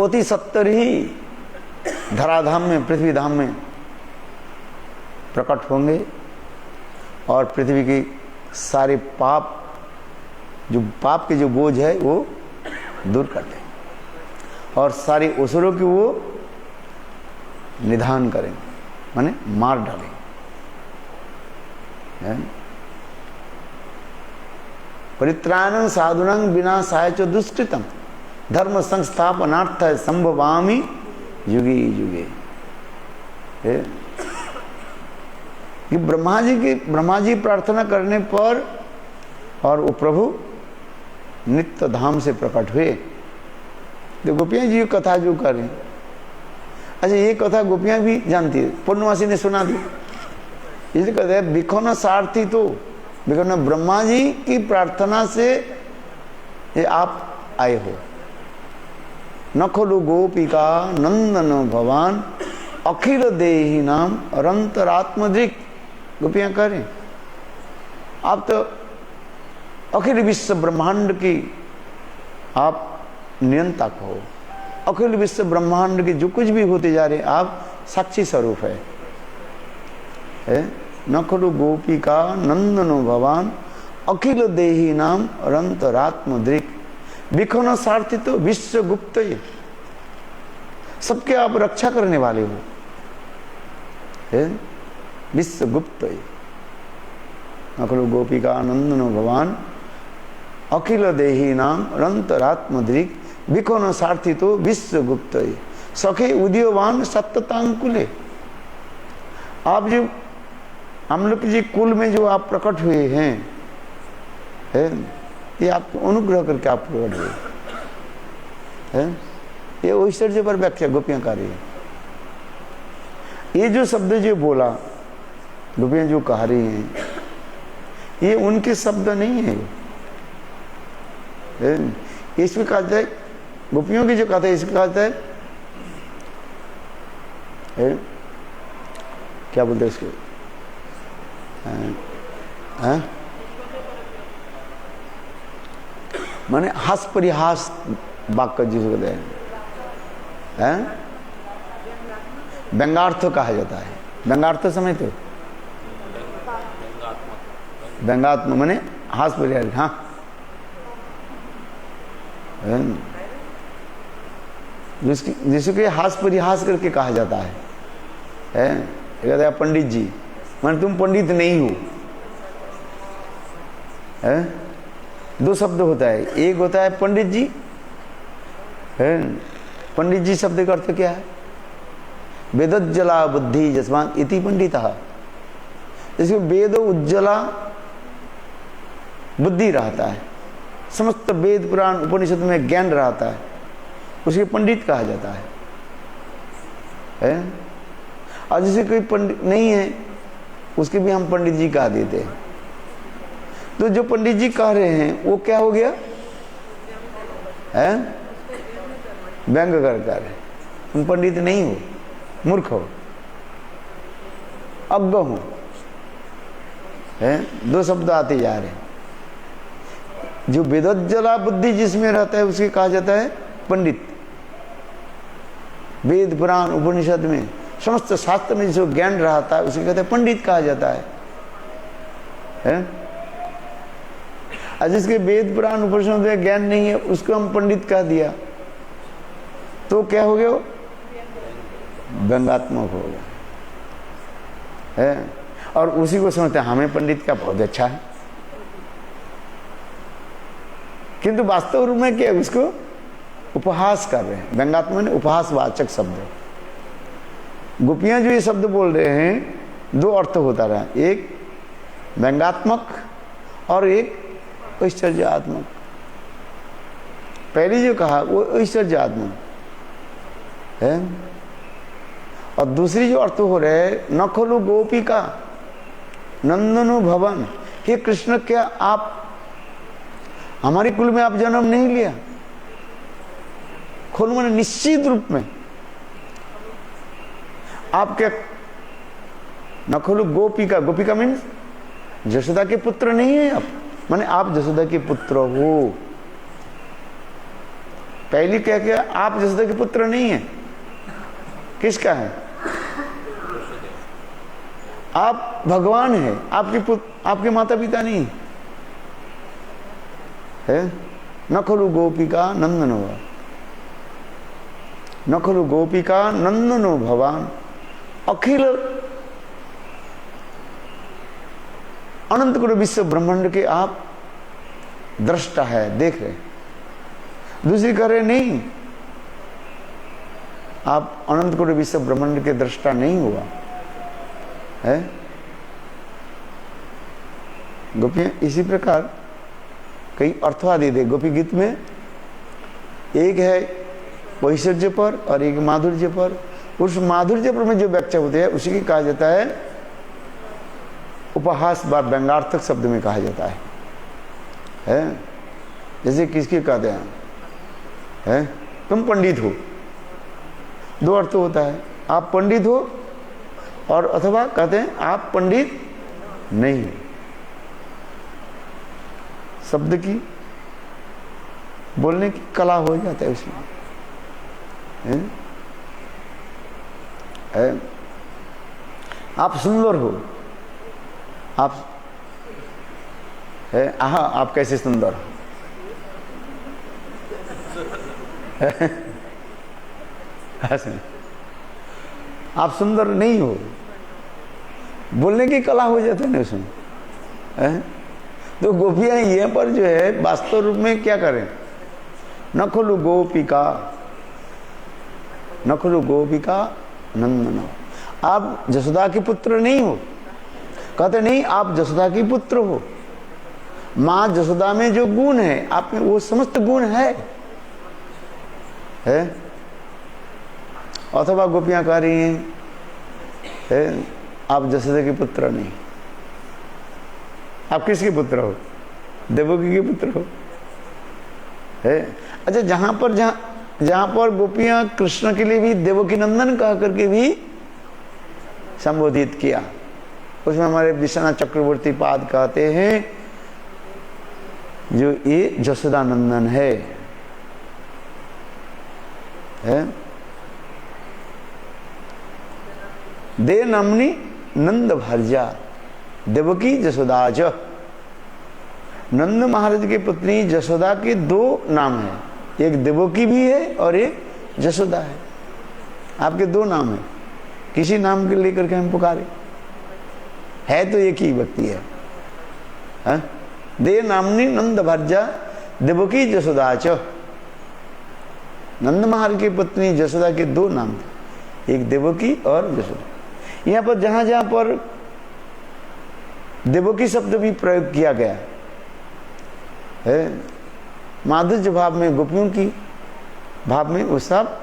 अति सत्तर ही धराधाम में, पृथ्वी धाम में प्रकट होंगे और पृथ्वी की सारे पाप, जो पाप के जो बोझ है वो दूर कर दें और सारी असुरों की वो निधान करेंगे, माने मार डालेंगे। परित्राणं साधुनं विनाशाय च दुष्कृतम् धर्म संस्थापनार्थाय संभवामि युगे युगे। कि ब्रह्मा जी प्रार्थना करने पर और वो प्रभु नित्य धाम से प्रकट हुए। तो गोपियां जी कथा जो कर रहे हैं, अच्छा ये कथा गोपियां भी जानती है, पूर्णवासी ने सुना दी, इसलिए कहते हैं बिखोना सारथी। तो बिखोना ब्रह्मा जी की प्रार्थना से ये आप आए हो। नखलु गोपिका नंदन भगवान अखिल देही नाम अरंतरात्मदृक्। गोपियां कह रहे आप तो अखिल विश्व ब्रह्मांड की आप नियंता हो, अखिल विश्व ब्रह्मांड के जो कुछ भी होते जा रहे आप साक्षी स्वरूप है। नखलु गोपिका नंदनो भगवान अखिल देही नाम अरंतरात्मदृक् विखन सारथी। तो विश्व गुप्त, सबके आप रक्षा करने वाले हो, विश्व गुप्त। नखलु गोपिका नंदनो भगवान अखिल देही नाम अरंतरात्मदृक् विखन सारथी। तो विश्व गुप्त सखे उदयवान सत्तांकुले। आप जो हम लोग जी कुल में जो आप प्रकट हुए हैं, ये आपको अनुग्रह करके आप प्रकट हुए हैं। ये ऐश्वर्य पर व्याख्या गोपियां कर रही है। ये जो शब्द जो बोला गोपियां जो कह रही हैं, ये उनके शब्द नहीं है, इसमें कहा जाए गोपियों की जो कथा है, इसमें कहा जाए क्या बोलते हैं इसको, माने हास परिहास वाक्य जिसको कहते हैं, व्यंगार्थ कहा जाता है। व्यंगार्थ समझते हो? व्यंगात्म माने हास परिहास। हाँ, जिसको हास परिहास करके कहा जाता है। कहता है पंडित जी, माने तुम पंडित नहीं हो, है? दो शब्द होता है, एक होता है पंडित जी है। पंडित जी शब्द का अर्थ क्या है? वेदोज्जला बुद्धि जस्मान इति पंडितः। जैसे वेद उज्ज्वला बुद्धि रहता है, समस्त वेद पुराण उपनिषद में ज्ञान रहता है, उसे पंडित कहा जाता है? और जैसे कोई पंडित नहीं है उसके भी हम पंडित जी कहा देते हैं। तो जो पंडित जी कह रहे हैं वो क्या हो गया है? व्यंग कर तुम पंडित नहीं हो, मूर्ख हो, अज्ञ हो है। दो शब्द आते जा रहे हैं। जो वेदोज्जला बुद्धि जिसमें रहता है उसे कहा जाता है पंडित। वेद पुराण उपनिषद में समस्त शास्त्र में जो ज्ञान रहता है उसे कहते हैं पंडित कहा जाता है? और जिसके वेद पुराण उपनिषद में ज्ञान नहीं है उसको हम पंडित कह दिया तो क्या हो गया? व्यंगात्मक हो गया है। और उसी को समझते हैं हमें पंडित का बहुत अच्छा है, किंतु वास्तव रूप में क्या उसको उपहास कर रहे हैं। व्यंगात्मक ने उपहासवाचक शब्द। गोपियां जो ये शब्द बोल रहे हैं दो अर्थ होता रहा, एक व्यंगात्मक और एक ऐश्वर्यात्मक। पहले जो कहा वो ऐश्वर्यात्मक है, और दूसरी जो अर्थ हो रहे हैं न खलु गोपिका नंदनु भवन। हे कृष्ण, क्या आप हमारे कुल में आप जन्म नहीं लिया? खोल मैंने निश्चित रूप में आप क्या न खोलो गोपिका। गोपिका मीन्स जशोदा के पुत्र नहीं है आप, माने आप जशोदा के पुत्र हो। पहली क्या क्या आप जशोदा के पुत्र नहीं है, किसका है? आप भगवान है, आपके माता पिता नहीं है। न खलु गोपिका नंदनो, न खलु गोपिका नंदनो भवान। अखिल अनंत गुरु विश्व ब्रह्मांड के आप दृष्टा है, देख रहे। दूसरी कह रहे नहीं, आप अनंत गुरु विश्व ब्रह्मांड के दृष्टा नहीं हुआ है। गोपियां इसी प्रकार कई अर्थवादी दे गोपी गीत में, एक है ऐश्वर्य पर और एक माधुर्य पर। उस माधुर्य पर में जो व्याख्या होती है उसी की कहा जाता है उपहास व व्यंगार्थक शब्द में कहा जाता है? जैसे किसकी कहते हैं तुम पंडित हो, दो अर्थ होता है, आप पंडित हो और अथवा कहते हैं आप पंडित नहीं हो। शब्द की बोलने की कला हो जाता है उसमें है? आप सुंदर हो, आप है आहा आप कैसे सुंदर हो आप सुंदर नहीं हो, बोलने की कला हो जाती है ना उसमें है? तो गोपियां ये पर जो है वास्तव रूप में क्या करें? न खलु गोपिका, न खलु गोपिका नंदन। आप जसोदा के पुत्र नहीं हो, कहते नहीं आप जसोदा के पुत्र हो। मां जसोदा में जो गुण है आप में वो समस्त गुण है? अथवा गोपियां कह रही हैं आप जसोदा के पुत्र नहीं, आप किसके पुत्र हो? देवकी के पुत्र हो है? अच्छा, जहां पर गोपियां कृष्ण के लिए भी देवकी नंदन कह करके भी संबोधित किया, उसमें हमारे विश्वनाथ चक्रवर्ती पाद कहते हैं जो ये जसोदा नंदन है? दे नमनी नंद भरजा देवकी जसोदाज। नंद महाराज की पत्नी जसोदा के दो नाम है, एक देवकी भी है और एक जसोदा है। आपके दो नाम है, किसी नाम के लेकर के हम पुकारे, है तो एक ही व्यक्ति है, दे नामनी नंद भर्जा देवकी जसोदा च। नंद महाराज की पत्नी जसोदा के दो नाम थे, एक देवकी और जसोदा। यहाँ पर जहां जहां पर देवकी शब्द भी प्रयोग किया गया है, माधुर्य भाव में, गोपियों की भाव में, वो सब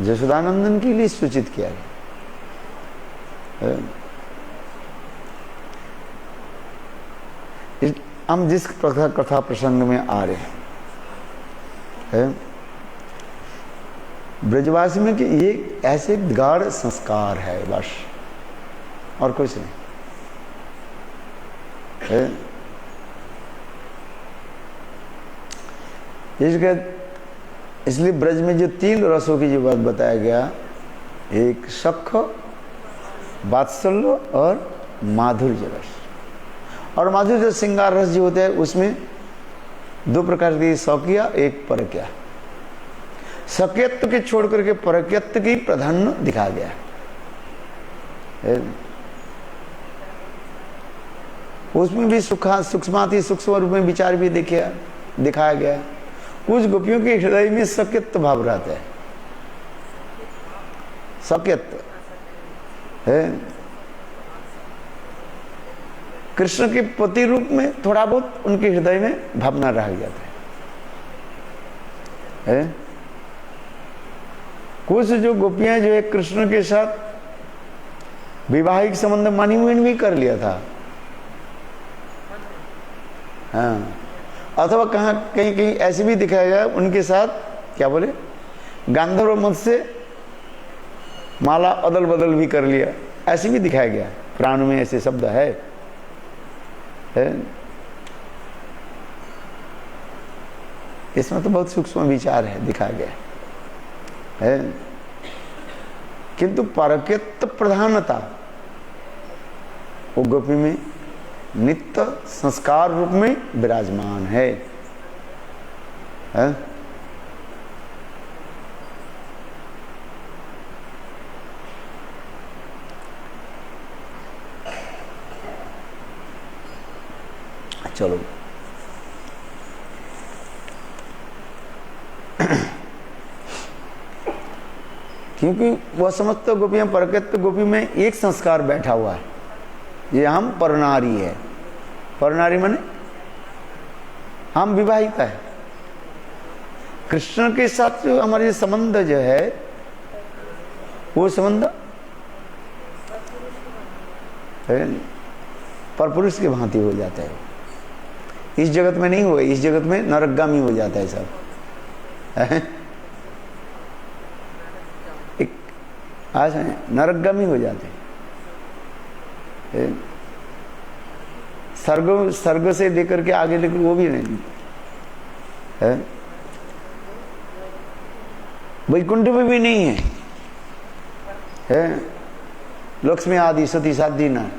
जसोदानंदन के लिए सूचित किया गया। हम जिस कथा प्रसंग में आ रहे हैं, ब्रजवासी में कि ये ऐसे गाढ़ संस्कार है, बस और कुछ नहीं है। इसलिए ब्रज में जो 3 रसों की जो बात बताया गया, एक सख, वात्सल्य और माधुर्य रस। और माधुर्य श्रृंगार रस जो होता है उसमें 2 प्रकार की, शौकिया, एक परकिया। शौकियत्व के छोड़ करके परकियत्व की प्राधान्य दिखा गया है। उसमें भी सूक्ष्माति सूक्ष्म रूप में विचार भी दिखाया गया। कुछ गोपियों के हृदय में शौकियत्व भाव रहता है, शौकियत्व है। कृष्ण के पति रूप में थोड़ा बहुत उनके हृदय में भावना रह जाता है। कुछ जो गोपियां जो है कृष्ण के साथ विवाहिक संबंध मान्यमान भी कर लिया था, हाँ, अथवा कहीं कहीं ऐसे भी दिखाया गया उनके साथ क्या बोले, गांधर्व मत से माला अदल बदल भी कर लिया, ऐसे भी दिखाया गया। पुराण में ऐसे शब्द है। इसमें तो बहुत सूक्ष्म विचार है, दिखाया गया है। किंतु परकियत्व प्रधानता वो गोपी में नित्य संस्कार रूप में विराजमान है। चलो क्योंकि वह समस्त गोपियां परकियत्व गोपी में एक संस्कार बैठा हुआ है, ये हम परनारी है। परनारी माने हम विवाहिता है। कृष्ण के साथ जो हमारे संबंध जो है वो संबंध परपुरुष के भांति हो जाता है। इस जगत में नहीं हुआ, इस जगत में नरकगामी हो जाता है सब। एक आज नरकगामी हो जाते हैं। स्वर्ग से लेकर के आगे लेकर वो भी नहीं है। वैकुंठ में भी नहीं है। लक्ष्मी आदि सती साधी न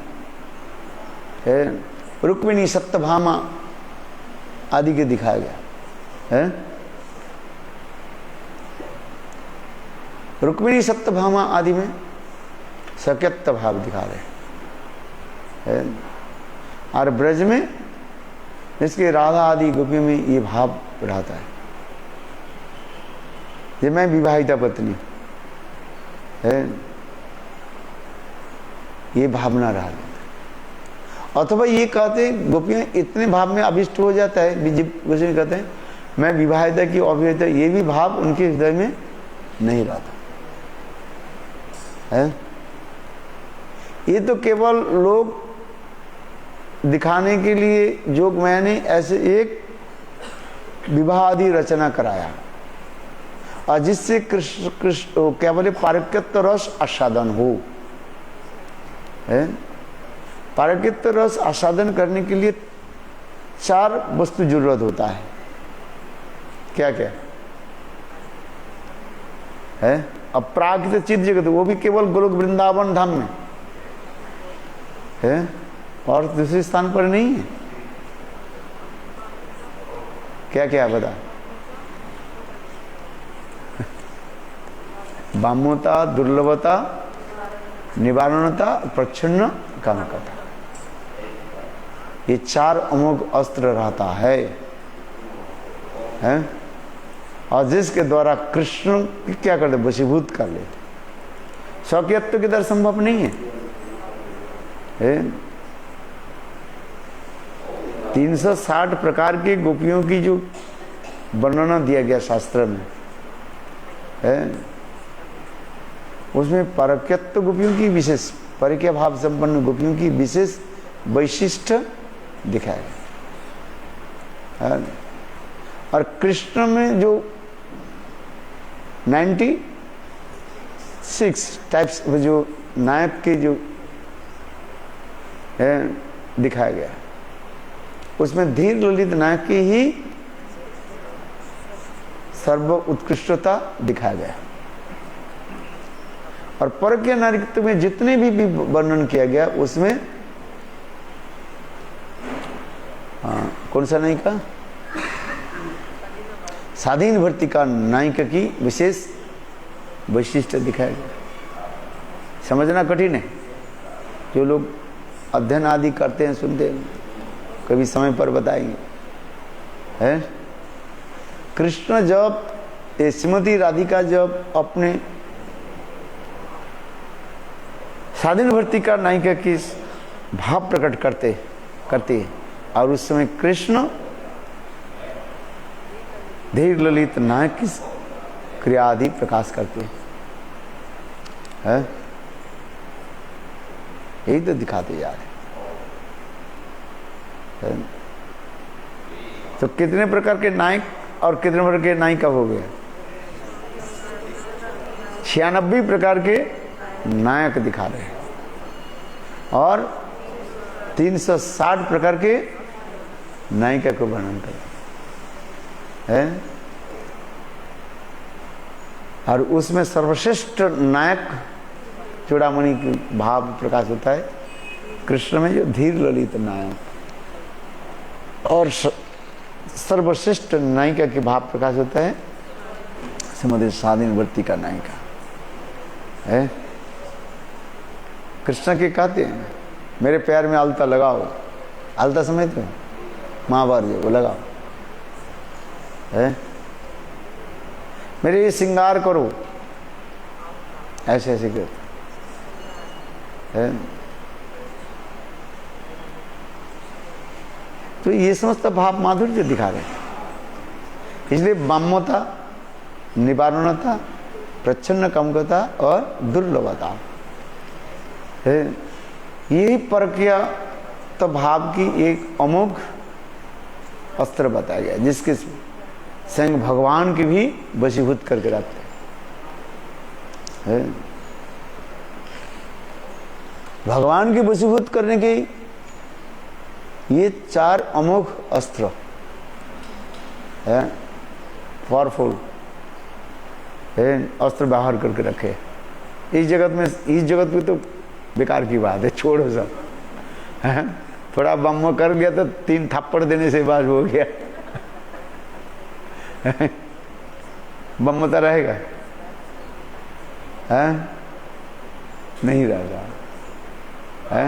है। रुक्मिणी सत्यभामा आदि के दिखाया गया है। रुक्मिणी सत्यभामा आदि में सख्यत्व भाव दिखा रहे हैं। और ब्रज में इसके राधा आदि गोपियों में ये भाव रहता है, ये मैं विवाहिता पत्नी है, ये भावना रहा। अथवा ये कहते हैं गोपियां इतने भाव में अभिष्ट हो जाता है, गोस्वामी कहते हैं मैं विवाहिता की अविवाहिता, ये भी भाव उनके हृदय में नहीं रहता है। ये तो केवल लोग दिखाने के लिए जो मैंने ऐसे एक विवाह आदि रचना कराया और जिससे कृष्ण क्या बोले पारकित्व रस आस्वादन हो है। पारकित्व रस आस्वादन करने के लिए 4 वस्तु जरूरत होता है। क्या क्या है? अपराकृत चित्त जगत, वो भी केवल गोलोक वृंदावन धाम में है और दूसरे स्थान पर नहीं है। क्या क्या बता? बाम्यता, दुर्लभता, निवारणता, प्रच्छन्न कामकता, ये 4 अमोघ अस्त्र रहता है, हैं? और जिसके द्वारा कृष्ण क्या करते, वशीभूत कर लेते। स्वकीयत्व के दर संभव नहीं है। 360 प्रकार की गोपियों की जो वर्णना दिया गया शास्त्र में है, उसमें परक्यत्व गोपियों की विशेष, परक्य भाव संपन्न गोपियों की विशेष वैशिष्ट दिखाया गया है। और कृष्ण में जो 96 टाइप्स जो नायक के जो है दिखाया गया, उसमें धीर ललित नायक की ही सर्व उत्कृष्टता दिखाया गया। और परक्य नायकत्व में जितने भी वर्णन किया गया उसमें कौन सा नायिका, स्वाधीन भर्ती का नायिका की विशेष वैशिष्ट दिखाया गया। समझना कठिन है, जो लोग अध्ययन आदि करते हैं, सुनते हैं, कभी समय पर बताएंगे। है कृष्ण जब श्रीमती राधिका जब अपने स्वाधीन भर्ती का नायिका की भाव प्रकट करते हैं, और उस समय कृष्ण धीर ललित नायक की क्रिया आदि प्रकाश करते हैं। यही तो दिखाते जा रहे हैं। तो कितने प्रकार के नायक और कितने प्रकार के नायिका हो गए? 96 प्रकार के नायक दिखा रहे हैं और 360 प्रकार के नायिका को वर्णन कर है। और उसमें सर्वश्रेष्ठ नायक चूड़ामणि की भाव प्रकाश होता है कृष्ण में, जो धीर ललित नायक, और सर्वश्रेष्ठ नायिका के भाव प्रकाश होता है श्रीमती स्वाधीन भर्ती का नायिका है। कृष्ण के कहते हैं मेरे पैर में अलता लगाओ, अलता समझते हो, महाभारत जो वो लगाओ है, मेरे ये श्रृंगार करो, ऐसे ऐसे करते है। तो ये समस्त भाव माधुर्य दिखा रहे हैं। इसलिए बाम्यता, निवारणता, प्रच्छन्न कामुकता और दुर्लभता है, यही परक्या तो भाव की एक अमोघ अस्त्र बताया गया, जिसके स्वयं भगवान की भी वशीभूत करके रखते हैं। भगवान की वशीभूत करने के ये 4 अमोघ अस्त्र है, पावरफुल अस्त्र बाहर करके रखे। इस जगत में तो बेकार की बात है, छोड़ो सब है। थोड़ा बम कर गया तो 3 थप्पड़ देने से बात हो गया। बम तो रहेगा है, नहीं रहेगा है।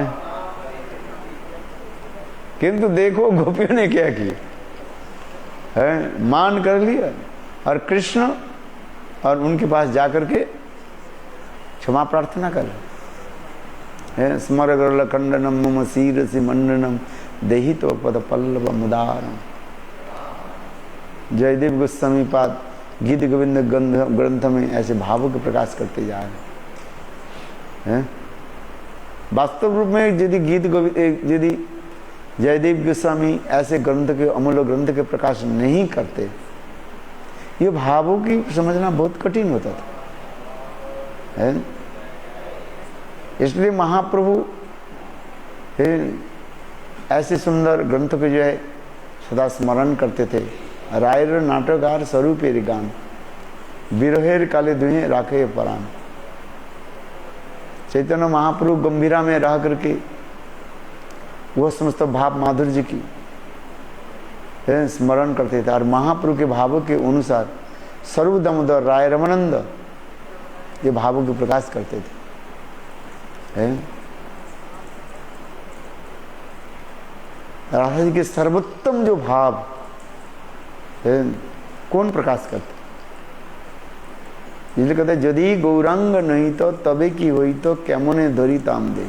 किंतु देखो गोपियों ने क्या किया है, मान कर लिया और कृष्ण और उनके पास जाकर के क्षमा प्रार्थना कर स्मर गरुड़ खंडनम मम शीरसि मंडनम देहि तो पद पल्लव मुदारम। जयदेव गोस्वामी पाद गीत गोविंद ग्रंथ में ऐसे भावों के प्रकाश करते जा रहे हैं। वास्तव रूप में यदि जयदेव गोस्वामी ऐसे ग्रंथ के अमूल्य ग्रंथ के प्रकाश नहीं करते, ये भावों की समझना बहुत कठिन होता था है। इसलिए महाप्रभु ऐसे सुंदर ग्रंथ को जो है सदा स्मरण करते थे। रायर नाटकार स्वरूपेर गान, विरहेर काले दुहे राखे परान। चैतन्य महाप्रभु गंभीरा में रह करके वह समस्त भाव माधुर्य की स्मरण करते थे और महाप्रभु के भावों के अनुसार सर्व दामोदर राय रमानंद ये भावों के प्रकाश करते थे। राधा जी के सर्वोत्तम जो भाव है कौन प्रकाश करते? इसलिए कहते यदि गौरांग नहीं तो तबे की हुई तो कैमने धरी ताम दे।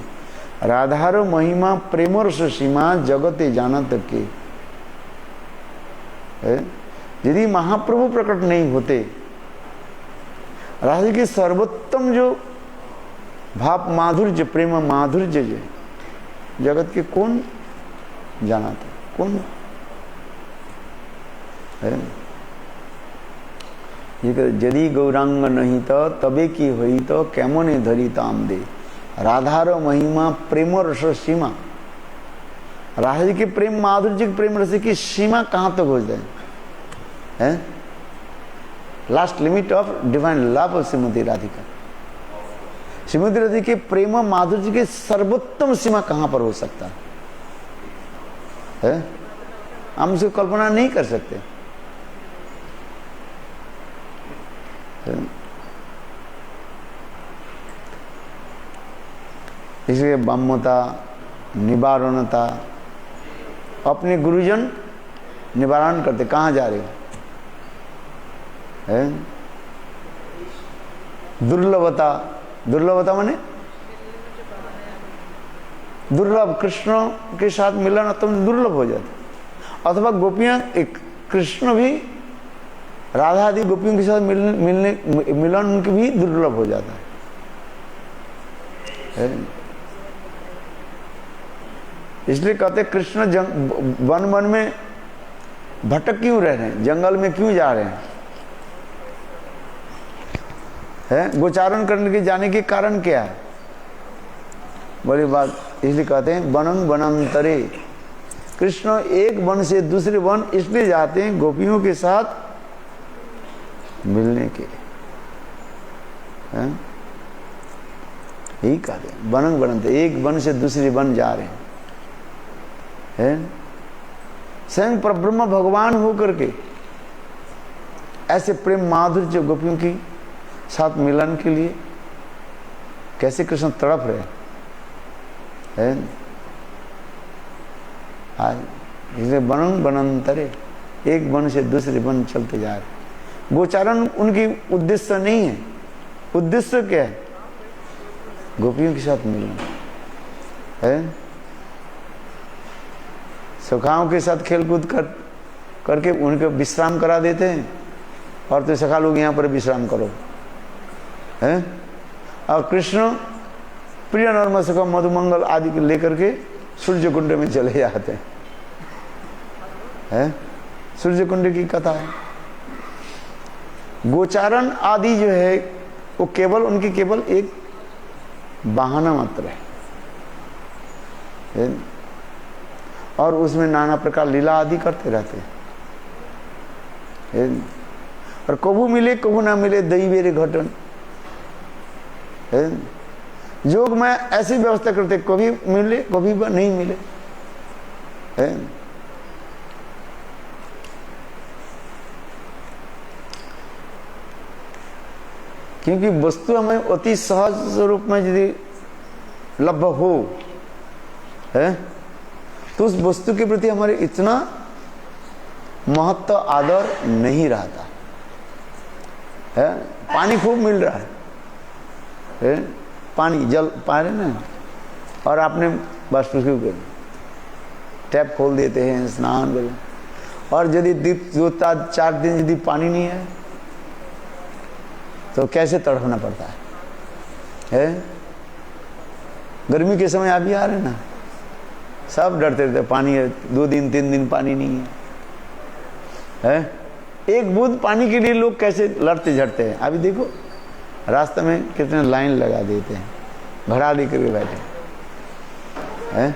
राधार महिमा प्रेमरस सीमा जगते जानत के। यदि महाप्रभु प्रकट नहीं होते, राधा जी के सर्वोत्तम जो भाव माधुर्य, प्रेम माधुर्य जो जगत के कौन जाना था? कौन है? यदि गौरांग नहीं तो तबे की हुई तो कैमने धरी ताम दे। राधार महिमा प्रेम रस सीमा। राधा जी के प्रेम माधुर्य के प्रेम रस की सीमा कहाँ तक हो जाए? Last limit of divine love of Shrimati Radhika. Shrimati Radhika के प्रेम माधुर्य की सर्वोत्तम सीमा कहाँ पर हो सकता है? हम उसकी कल्पना नहीं कर सकते। इसलिए ब्रह्मता, निवारणता, अपने गुरुजन निवारण करते। कहाँ जा रहे हो? दुर्लभता, दुर्लभता माने दुर्लभ, कृष्ण के साथ मिलन तुम दुर्लभ हो जाता। अथवा गोपियां, एक कृष्ण भी राधा आदि गोपियों के साथ मिलन उनके भी दुर्लभ हो जाता है। इसलिए कहते कृष्ण वन वन में भटक क्यों रह रहे हैं? जंगल में क्यों जा रहे हैं? गोचारण करने के जाने के कारण क्या है? बड़ी बात। इसलिए कहते हैं वनन वनांतरे। कृष्ण एक वन से दूसरे वन इसलिए जाते हैं गोपियों के साथ मिलने के। यही कहते हैं वनन वनांतरे, एक वन से दूसरे वन जा रहे हैं। स्वयं परब्रह्म भगवान होकर के ऐसे प्रेम माधुर्य गोपियों की साथ मिलन के लिए कैसे कृष्ण तड़प रहे हैं। आज इसलिए वनन वनांतरे, एक वन से दूसरे वन चलते जा रहे। गोचारण उनकी उद्देश्य नहीं है। उद्देश्य क्या है? गोपियों के साथ मिलना है। सखाओं के साथ खेलकूद करके उनको विश्राम करा देते हैं, और तो सखा लोग यहाँ पर विश्राम करो हैं। और कृष्ण प्रिय नर्म सखा मधुमंगल आदि को लेकर के सूर्य कुंड में चले जाते हैं। सूर्य कुंड की कथा है। गोचारण आदि जो है वो केवल उनकी केवल एक बहाना मात्र है, और उसमें नाना प्रकार लीला आदि करते रहते हैं। और कभू मिले कभू ना मिले दैवेरे घटन। योग में ऐसी व्यवस्था करते, कभी मिले कभी नहीं मिले। क्योंकि वस्तु हमें अति सहज रूप में यदि लभ्य हो है तो उस वस्तु के प्रति हमारे इतना महत्व आदर नहीं रहता है। पानी खूब मिल रहा है, पानी जल पा रहे ना, और आपने बस क्यों कर टैप खोल देते हैं, स्नान करें, और यदि 2-4 दिन यदि पानी नहीं है तो कैसे तड़पना पड़ता है। गर्मी के समय आप भी आ रहे ना, सब डरते रहते पानी है, 2 दिन 3 दिन पानी नहीं है। एक बूंद पानी के लिए लोग कैसे लड़ते झड़ते हैं। अभी देखो रास्ते में कितने लाइन लगा देते हैं, घड़ा लेकर के बैठे हैं।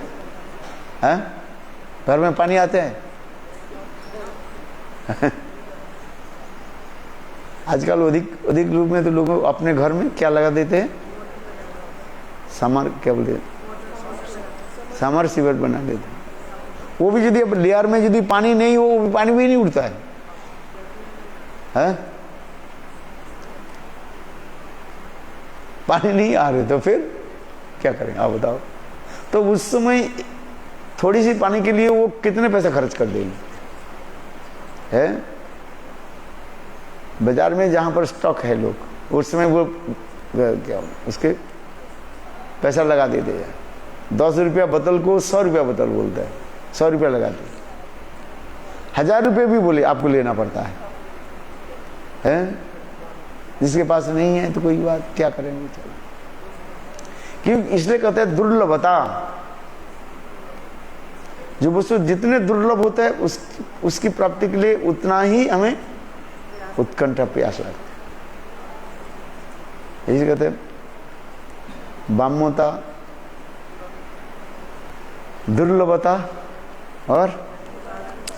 घर में पानी आते हैं। आजकल अधिक रूप में तो लोग अपने घर में क्या लगा देते हैं, समर क्या बोलते हैं, समर सीवर बना देते हैं। वो भी यदि लेयर में यदि पानी नहीं हो, वो पानी भी नहीं उठता है। पानी नहीं आ रहे तो फिर क्या करें आप बताओ। तो उस समय थोड़ी सी पानी के लिए वो कितने पैसे खर्च कर देंगे, है? बाजार में जहाँ पर स्टॉक है लोग, उस समय वो क्या उसके पैसा लगा देते हैं। 10 रुपया बोतल को 100 रुपया बोतल बोलता है, 100 रुपया लगाते, 1000 रुपये भी बोले आपको लेना पड़ता है? जिसके पास नहीं है तो कोई बात, क्या करेंगे, चलो। क्यों? इसलिए कहते हैं दुर्लभता। जो वस्तु जितने दुर्लभ होता है उसकी प्राप्ति के लिए उतना ही हमें उत्कंठा प्यास लगता है। इसे कहते हैं बाम्यता, दुर्लभता और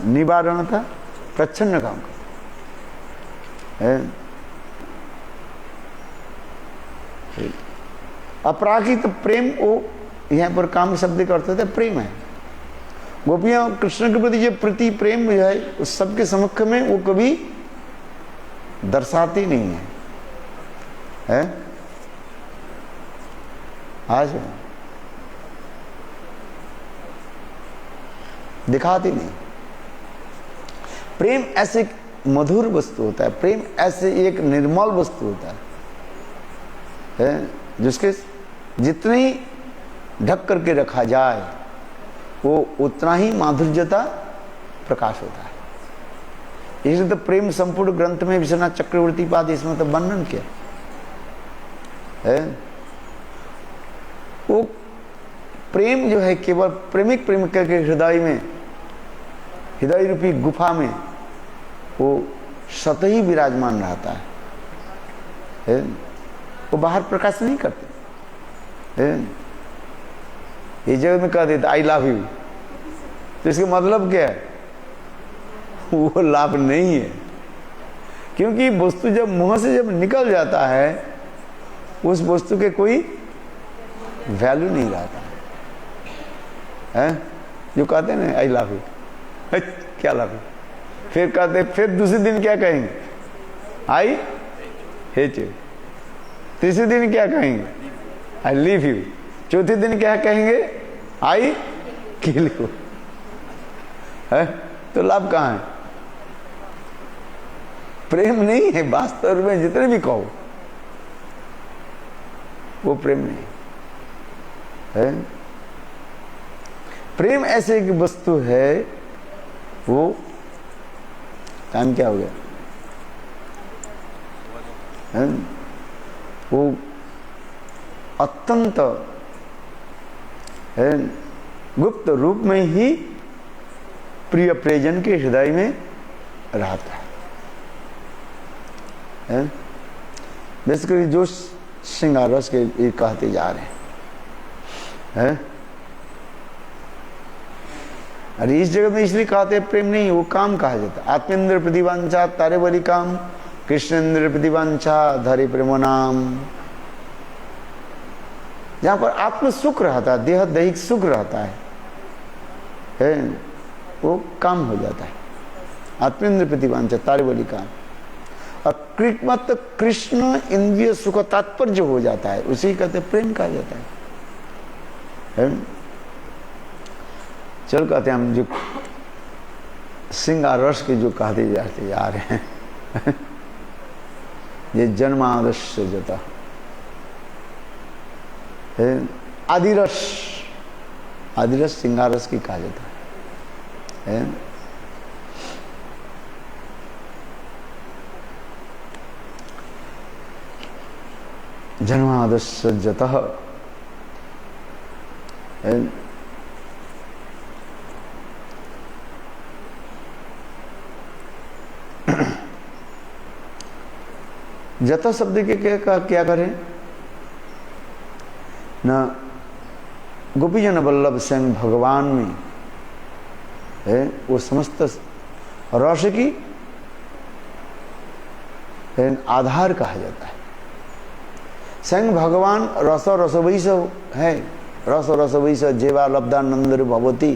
निवारणता, प्रच्छन्न काम है। अपराकित प्रेम, वो यहाँ पर काम शब्द का अर्थ होता है प्रेम है। गोपियां कृष्ण के प्रति जो प्रति प्रेम जो है उस सबके समक्ष में वो कभी दर्शाती नहीं है? आज दिखाती नहीं। प्रेम ऐसे मधुर वस्तु होता है, प्रेम ऐसे एक निर्मल वस्तु होता है जिसके जितने ही ढक करके रखा जाए वो उतना ही माधुर्यता प्रकाश होता है। इसलिए तो प्रेम संपूर्ण ग्रंथ में विश्वनाथ चक्रवर्ती पाद इसमें तो वर्णन किया है। वो प्रेम जो है केवल प्रेमिक प्रेमिका के हृदय में, हृदय रूपी गुफा में वो सत ही विराजमान रहता है। वो बाहर प्रकाश नहीं करते है। ये जगह में कह देता आई लव यू, तो इसका मतलब क्या है? वो लाभ नहीं है, क्योंकि वस्तु जब मुंह से जब निकल जाता है उस वस्तु के कोई वैल्यू नहीं रहता है। जो कहते हैं ना आई लव यू, क्या लव यू, फिर कहते फिर दूसरे दिन क्या कहेंगे? I hate you. तीसरे दिन क्या कहेंगे? I leave you. चौथे दिन क्या कहेंगे? आई किल यू। है तो लाभ कहाँ है? प्रेम नहीं है वास्तव में, जितने भी कहो वो प्रेम नहीं है। प्रेम ऐसे एक वस्तु है, वो टाइम क्या हो गया है? वो अत्यंत है गुप्त रूप में ही प्रिय प्रियजन के हृदय में रहता है। बेसिकली जो श्रृंगार रस के कहते जा रहे हैं। अरे इस जगह में इसलिए कहते हैं प्रेम नहीं, वो काम कहा जाता है। आत्मेंद्र प्रतिवांछा तारे बलि काम, कृष्णेंद्र प्रतिवांछा धरे प्रेम नाम। जहां पर आत्म सुख रहता है, देह दैहिक सुख रहता है वो काम हो जाता है। आत्मेंद्र प्रतिवांछा तारे बलि काम, और कृष्णमत कृष्ण इंद्रिय सुख तात्पर्य हो जाता है, उसी कहते प्रेम कहा जाता है। चल कहते हैं हम जो श्रृंगार रस के जो कहते जाते जा रहे हैं ये जन्मादस्य जता है। आदिरस, आदिरस श्रृंगार रस की कहा जाता है। जन्मादस्य जतः जत शब्द के क्या करें न गोपीजन वल्लभ सिंह भगवान में है वो समस्त रस की आधार कहा जाता है। स्वयं भगवान रस रसवैस है, रस रसवैस जेवा लब्धानंद भगवती,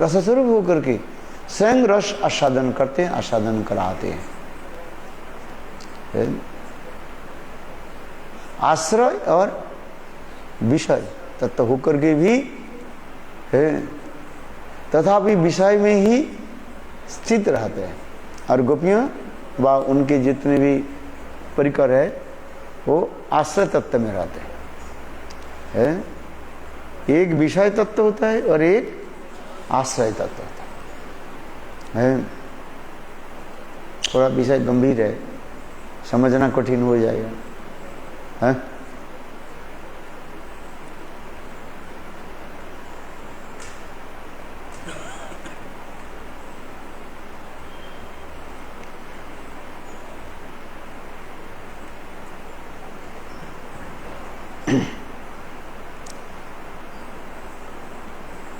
रस स्वरूप होकर के स्वयं रस आस्वादन करते हैं, आस्वादन कराते हैं। आश्रय और विषय तत्व होकर के भी है, तथापि विषय में ही स्थित रहते हैं। और गोपियाँ व उनके जितने भी परिकर है वो आश्रय तत्व में रहते हैं। एक विषय तत्व होता है और एक आश्रय तत्व होता है। थोड़ा विषय गंभीर है, समझना कठिन हो जाएगा, है?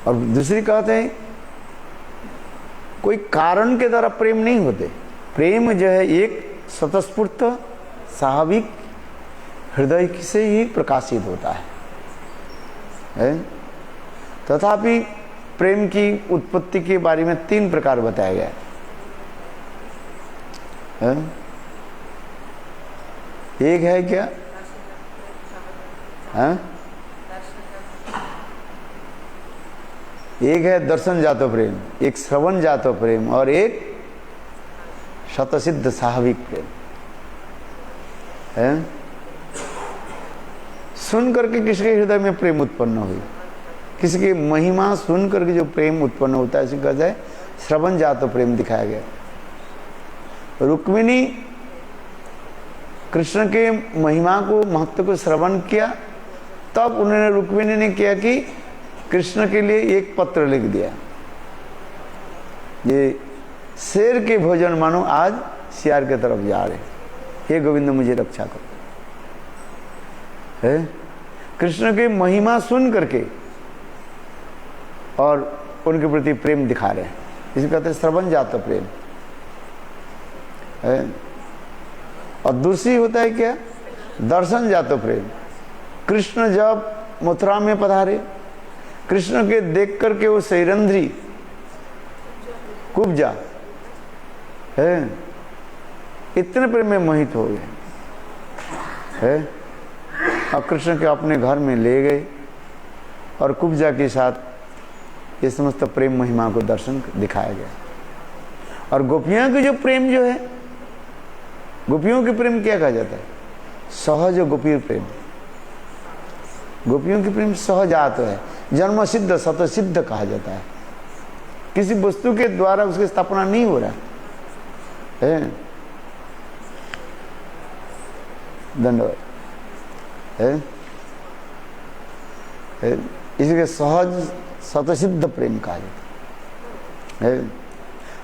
और दूसरी कहते हैं कोई कारण के द्वारा प्रेम नहीं होते। प्रेम जो है एक स्वतःस्फूर्त स्वाभाविक हृदय से ही प्रकाशित होता है? तथापि प्रेम की उत्पत्ति के बारे में 3 प्रकार बताया गया है। एक है क्या? है? एक है दर्शन जातो प्रेम, एक श्रवण जातो प्रेम और एक शतसिद्ध स्वाभाविक प्रेम है। सुन करके किसी के हृदय में प्रेम उत्पन्न हुई, किसी की महिमा सुन करके जो प्रेम उत्पन्न होता है, इसे कहते हैं श्रवण जातो प्रेम दिखाया गया। रुक्मिणी कृष्ण के महिमा को, महत्व को श्रवण किया, तब उन्होंने, रुक्मिणी ने किया कि कृष्ण के लिए एक पत्र लिख दिया, ये शेर के भोजन मानो आज सियार के तरफ जा रहे, हे गोविंद मुझे रक्षा करो। है कृष्ण की महिमा सुन करके और उनके प्रति प्रेम दिखा रहे हैं, इसे कहते हैं श्रवण जात प्रेम है। और दूसरी होता है क्या? दर्शन जात प्रेम। कृष्ण जब मथुरा में पधारे, कृष्ण के देख करके वो सैरंध्री कुब्जा है, इतने प्रेम में मोहित हो गए है, और कृष्ण के अपने घर में ले गए और कुब्जा के साथ ये समस्त प्रेम महिमा को दर्शन दिखाया गया। और गोपियों की जो प्रेम जो है, गोपियों के प्रेम क्या कहा जाता है? सहज गोपी प्रेम। गोपियों की प्रेम सहजात है, जन्म सिद्ध सत सिद्ध कहा जाता है, किसी वस्तु के द्वारा उसकी स्थापना नहीं हो रहा है। दंडवत है, इसलिए सहज सतसिद्ध प्रेम कहा जाता है।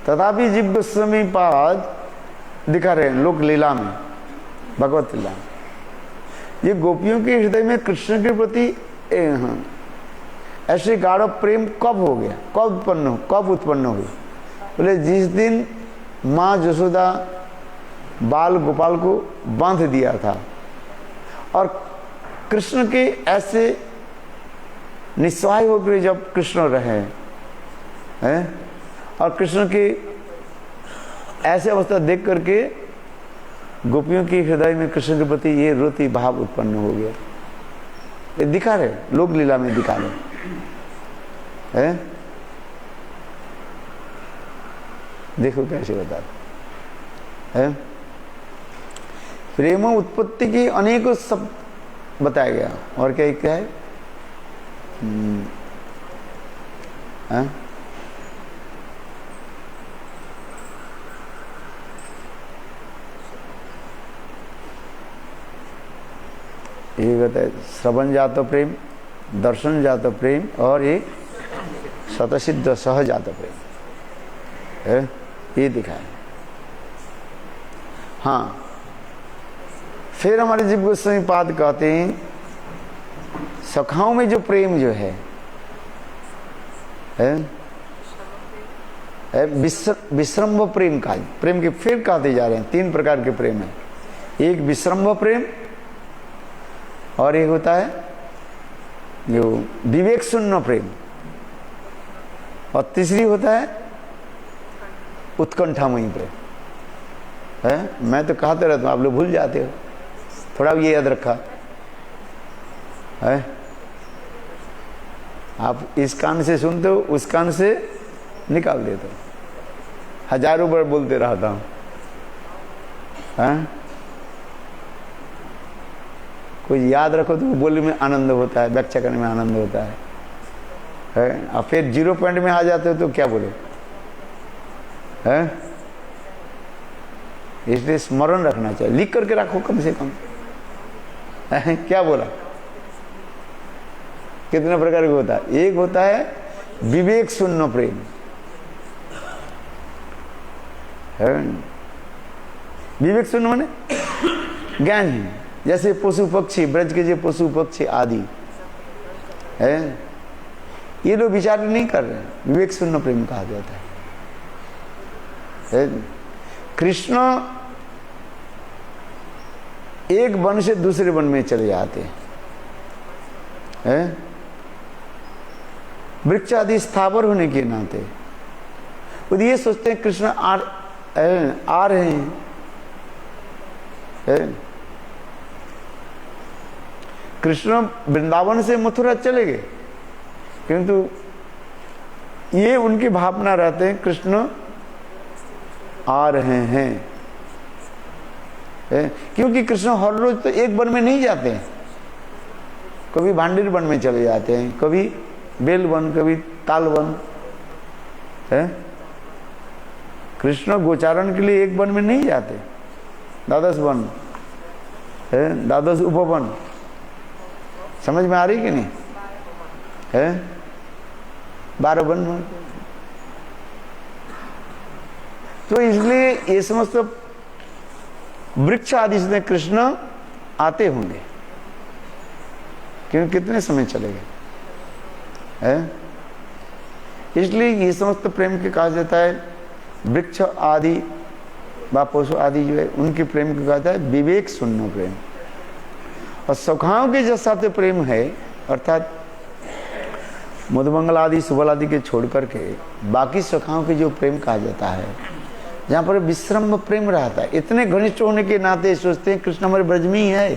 तथापि जीव गोस्वामी पाद दिखा रहे हैं लोक लीला में, भगवत लीला में, ये गोपियों के हृदय में कृष्ण के प्रति ऐसे गाढ़ प्रेम कब हो गया, कब उत्पन्न हुई? बोले जिस दिन माँ जसोदा बाल गोपाल को बांध दिया था और कृष्ण के ऐसे निस्सहाय होकर जब कृष्ण रहे हैं और कृष्ण की ऐसे अवस्था देख करके गोपियों के हृदय में कृष्ण के प्रति ये रुचि भाव उत्पन्न हो गया। ये दिखा रहे, लोक लीला में दिखा रहे हैं। देखो कैसे बता है। प्रेम उत्पत्ति की अनेकों सब बताया गया। और क्या क्या है? ये कहता है श्रवण जात प्रेम, दर्शन जात प्रेम और एक स्वतसिद्ध सहजात प्रेम है, ये दिखाया। हाँ, फिर हमारे जीव गोस्वामी पाद कहते हैं सखाओं में जो प्रेम जो है विश्रम्भ प्रेम का, प्रेम के फिर कहते जा रहे हैं 3 प्रकार के प्रेम है। एक विश्रम्भ प्रेम और एक होता है जो विवेक शून्य प्रेम और तीसरी होता है उत्कंठामयी प्रेम है। मैं तो कहते रहता हूँ, आप लोग भूल जाते हो, थोड़ा भी ये याद रखा है। आप इस कान से सुनते हो, उस कान से निकाल देते हो। हजारों बार बोलते रहता हूँ, हाँ? कोई याद रखो तो बोलने में आनंद होता है, व्याख्या करने में आनंद होता है। और फिर 0 पॉइंट में आ जाते हो तो क्या बोलो, है? इसलिए स्मरण रखना चाहिए, लिख करके रखो कम से कम। क्या बोला? कितने प्रकार का होता है? एक होता है विवेक शून्य प्रेम, है? विवेक शून्य माने ज्ञान है, जैसे पशु पक्षी, ब्रज के जो पशु पक्षी आदि है, ये लोग विचार नहीं कर रहे हैं, विवेक शून्य प्रेम कहा जाता है। कृष्ण एक वन से दूसरे वन में चले जाते हैं, वृक्ष आदि स्थावर होने के नाते वो ये सोचते हैं कृष्ण आ रहे हैं। कृष्ण वृंदावन से मथुरा चले गए, किंतु ये उनकी भावना रहते हैं कृष्ण आ रहे हैं, क्योंकि कृष्ण हर रोज तो एक वन में नहीं जाते हैं, कभी भांडीर वन में चले जाते हैं, कभी बेल वन, कभी ताल वन है। कृष्ण गोचारण के लिए एक वन में नहीं जाते, द्वादश वन है, द्वादश उपवन। समझ में आ रही कि नहीं है? 12 वन। तो इसलिए ये समस्त वृक्ष आदि से कृष्ण आते होंगे, क्योंकि कितने समय चले गए है। इसलिए ये समस्त प्रेम के कहा जाता है, वृक्ष आदि व पशु आदि जो है उनके प्रेम को कहा जाता है विवेक शून्य प्रेम। और सखाओं के जो साथ प्रेम है, अर्थात मधुमंगल आदि सुबल आदि के छोड़ करके बाकी सखाओं के जो प्रेम कहा जाता है, जहाँ पर विश्रम प्रेम रहता है, इतने घनिष्ठ होने के नाते सोचते हैं कृष्ण हमारे ब्रज में ही है।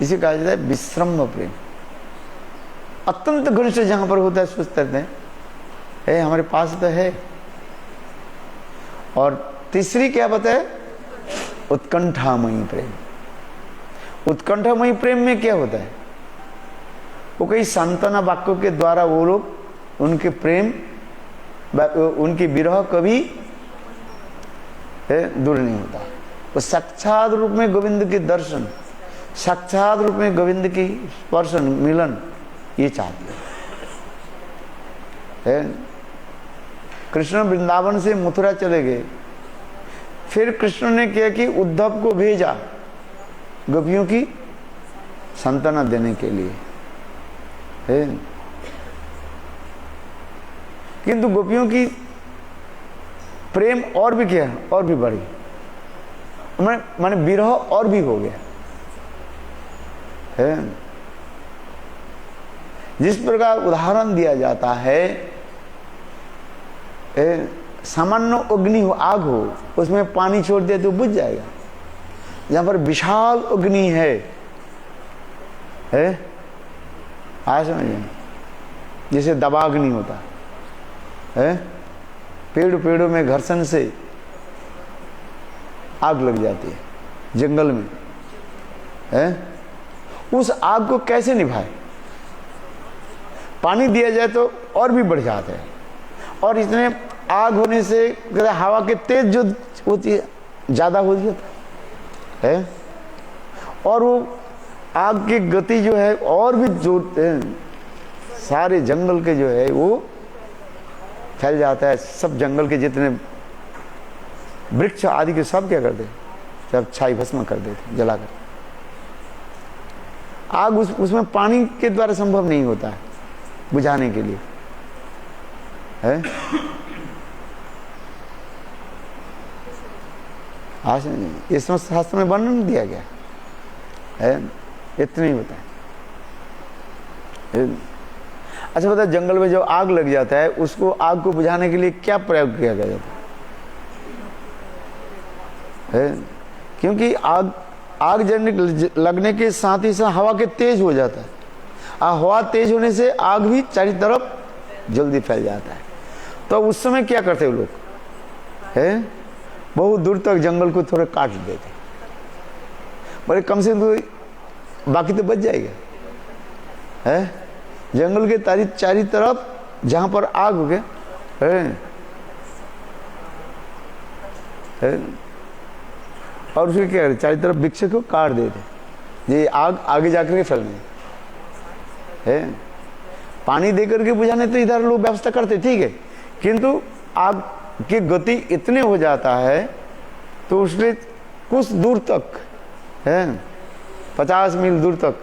इसे कहा जाता है विश्रम प्रेम। अत्यंत घनिष्ठ जहाँ पर होता है सोचते हैं हमारे पास तो है। और तीसरी क्या बताए? उत्कंठामयी प्रेम। उत्कंठामयी प्रेम में क्या होता है? वो कई सांत्वना वाक्यों के द्वारा वो लोग उनके प्रेम, उनकी विरह कभी दूर नहीं होता। वो साक्षात रूप में गोविंद के दर्शन, साक्षात रूप में गोविंद की स्पर्शन, मिलन ये चाहते हैं। कृष्ण वृंदावन से मथुरा चले गए, फिर कृष्ण ने क्या कि उद्धव को भेजा गोपियों की सांत्वना देने के लिए, किंतु गोपियों की प्रेम और भी क्या है, और भी बढ़ी, माने विरह और भी हो गया है। जिस प्रकार उदाहरण दिया जाता है, सामान्य अग्नि हो, आग हो, उसमें पानी छोड़ दिया तो बुझ जाएगा। जहां पर विशाल अग्नि है आज समझिए, जैसे दबाग्नि होता है, पेड़ों में घर्षण से आग लग जाती है जंगल में, उस आग को कैसे निभाए? पानी दिया जाए तो और भी बढ़ जाता है, और इतने आग होने से हवा के तेज जो होती है ज्यादा हो जाता है, और वो आग की गति जो है और भी जोर, सारे जंगल के जो है वो फैल जाता है। सब जंगल के जितने वृक्ष आदि के सब क्या करते, सब छाई भस्म कर देते, जलाकर। आग उसमें पानी के द्वारा संभव नहीं होता है बुझाने के लिए, है। इस शास्त्र में वर्णन दिया गया है, इतना ही होता है। अच्छा बता, जंगल में जो आग लग जाता है उसको, आग को बुझाने के लिए क्या प्रयोग किया जाता है? क्योंकि आग आग लगने के साथ ही साथ हवा के तेज हो जाता है, और हवा तेज होने से आग भी चारों तरफ जल्दी फैल जाता है। तो उस समय क्या करते वो लोग है, बहुत दूर तक जंगल को थोड़ा काट देते, बोले कम से कम बाकी तो बच जाएगा है। जंगल के चारों तरफ जहां पर आग हो गया है, और उसके क्या चारों तरफ वृक्ष को काट देते, ये आग आगे जाकर के फैलने है। पानी देकर के बुझाने तो इधर लोग व्यवस्था करते, ठीक है, किंतु आग की गति इतने हो जाता है तो उसमें कुछ दूर तक है, 50 मील दूर तक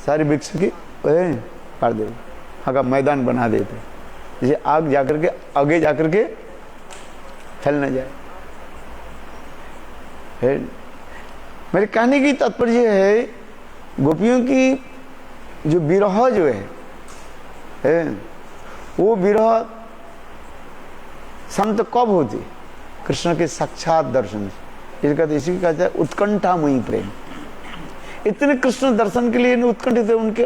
सारे वृक्ष की काट देते, हाँ का मैदान बना देते, जैसे आग जाकर के आगे जाकर के फैल न जाए है। मेरे कहने की तात्पर्य है, गोपियों की जो विरह जो है वो विरह संत कब होती, कृष्ण के साक्षात दर्शन से। इसी का कहते हैं उत्कंठामयी प्रेम। इतने कृष्ण दर्शन के लिए उत्कंठित थे उनके,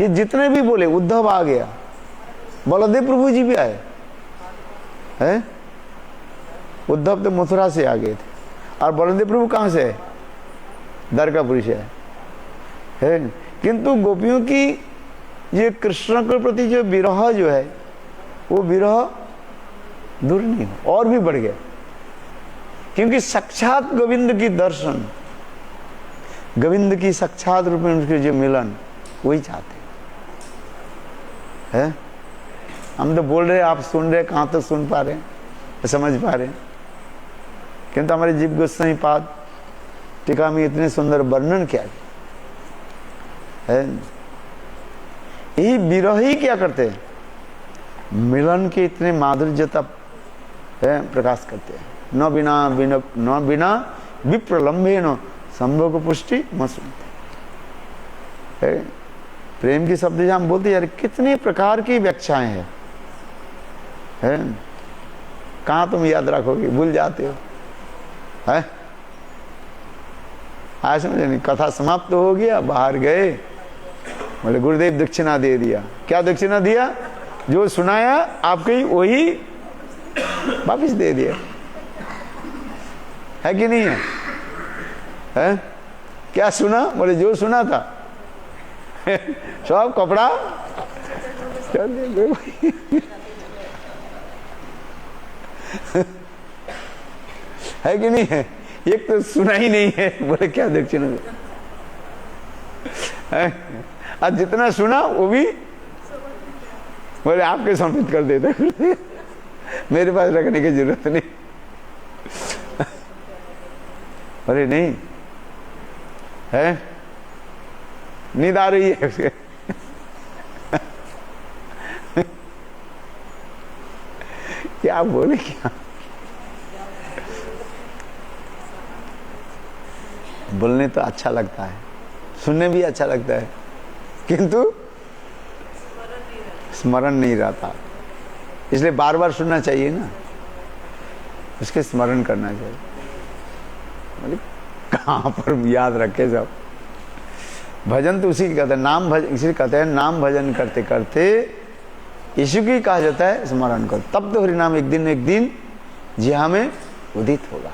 ये जितने भी बोले, उद्धव आ गया, बलदेव प्रभु जी भी आए हैं। उद्धव तो मथुरा से आ गए थे, और बलदेव प्रभु कहाँ से है, द्वारकापुरी से है। किंतु गोपियों की ये कृष्ण के प्रति जो विरह जो है, वो विरह दूर नहीं और भी बढ़ गया, क्योंकि साक्षात गोविंद की दर्शन, गोविंद की साक्षात रूप में उनके जो मिलन, वही चाहते हैं। हम तो बोल रहे, आप सुन रहे, कहाँ तो सुन पा रहे हैं, समझ पा रहे हैं, किंतु हमारे जीव गोस्वामी पाद टीका में इतने सुंदर वर्णन किया है। यही विरह ही क्या करते हैं, मिलन के इतने माधुर्यता प्रकाश करते हैं। न बिना विप्रलंबे न संभव को पुष्टि म सुनते। प्रेम की शब्द हम बोलते यार, कितने प्रकार की व्याख्याएं हैं कहाँ तुम याद रखोगे, भूल जाते हो है। आज समझे नहीं, कथा समाप्त हो गया, बाहर गए, बोले गुरुदेव दक्षिणा दे दिया। क्या दक्षिणा दिया, जो सुनाया आपके वही वापिस दे दिया, है कि नहीं है, है? क्या सुना, बोले जो सुना था सब कपड़ा है कि नहीं है, एक तो सुना ही नहीं है, बोले क्या दक्षिणा है। आज जितना सुना वो भी बोले आपके समर्पित कर देते, मेरे पास रखने की जरूरत नहीं। अरे नहीं है, नींद आ रही है उसके क्या बोले, क्या बोलने तो अच्छा लगता है, सुनने भी अच्छा लगता है, किंतु स्मरण नहीं रहता। इसलिए बार बार सुनना चाहिए ना, उसके स्मरण करना चाहिए। मतलब कहाँ पर याद रखे सब। भजन तो उसी की कहते हैं, नाम भजन इसी कहते हैं, नाम भजन करते करते यीशु की कहा जाता है स्मरण करो, तब तो हरि नाम एक दिन जी हमें उदित होगा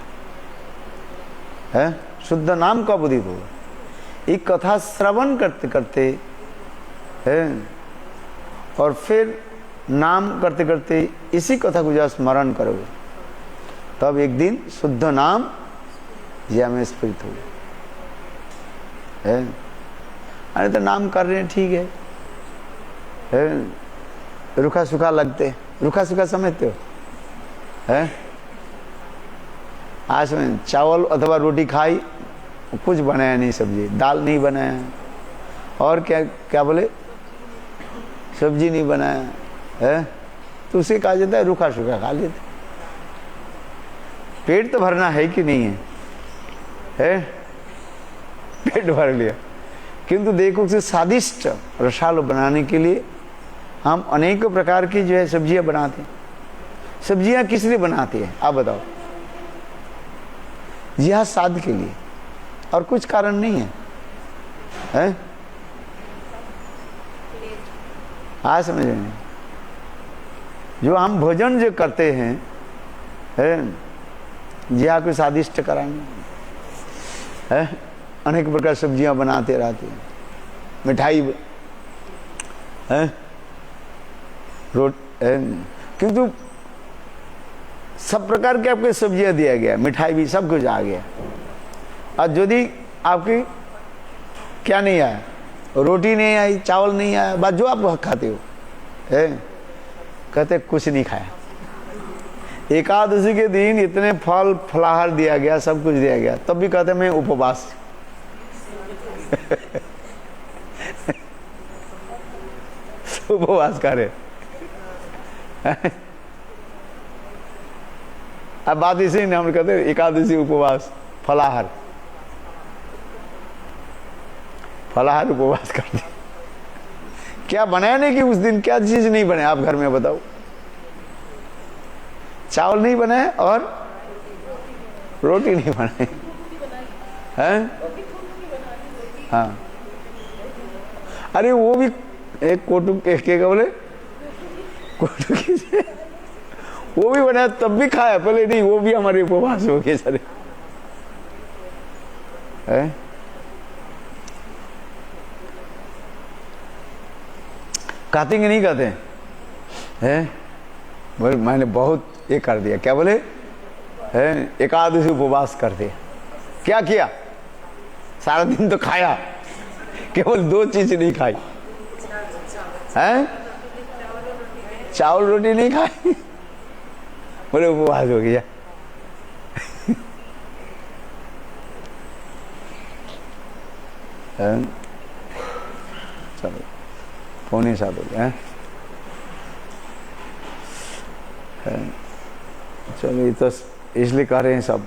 है। शुद्ध नाम कब उदित होगा, एक कथा श्रवण करते करते है, और फिर नाम करते करते इसी कथा को जब स्मरण करोगे, तब एक दिन शुद्ध नाम जी हमें स्फुरित होगा है। अरे तो नाम कर रहे हैं ठीक है, रूखा सूखा लगते, रूखा सूखा समझते हो है। आज में चावल अथवा रोटी खाई, कुछ बनाया नहीं, सब्जी दाल नहीं बनाया, और क्या क्या बोले, सब्जी नहीं बनाया है, तो उसे कहा जाता है रूखा सूखा खा लेते। पेट तो भरना है कि नहीं है, पेट भर लिया, किंतु देखो उसे स्वादिष्ट रसालो बनाने के लिए हम अनेकों प्रकार की जो है सब्जियां बनाते हैं। सब्जियां किस लिए बनाती है आप बताओ, जी हाँ, स्वाद के लिए। और कुछ कारण नहीं है, हैं? हाँ, समझ रहे हैं? जो हम भोजन जो करते हैं, जिया को स्वादिष्ट कराएंगे, अनेक प्रकार सब्जियां बनाते रहते हैं, मिठाई है, किंतु सब प्रकार के आपके सब्जियां दिया गया, मिठाई भी, सब कुछ आ गया, और यदि आपकी क्या नहीं आया, रोटी नहीं आई, चावल नहीं आया, बस जो आप खाते हो, कहते कुछ नहीं खाया। एकादशी के दिन इतने फल फलाहार दिया गया, सब कुछ दिया गया, तब भी कहते मैं उपवास। उपवास करे। अब बात इसी ने हम कहते एकादशी उपवास, फलाहार, फलाहार उपवास करते। क्या बनाया नहीं कि उस दिन क्या चीज नहीं बने, आप घर में बताओ। चावल नहीं बने और रोटी नहीं बने, हैं? हाँ, अरे वो भी एक कोटू के बोले कोटू की, वो भी बनाया तब भी खाया, पहले नहीं, वो भी हमारे उपवास हो गए सारे, हैं? कहते कि नहीं कहते हैं? बोले मैंने बहुत ये कर दिया, क्या बोले, हैं? एकादशी उपवास कर दिया। क्या किया? सारा दिन तो खाया, केवल 2 चीज नहीं खाई, हैं? चावल रोटी नहीं खाई, बोले उपवास हो गया। चलो 6:45 हो गया, चलो ये तो इसलिए कह रहे हैं सब,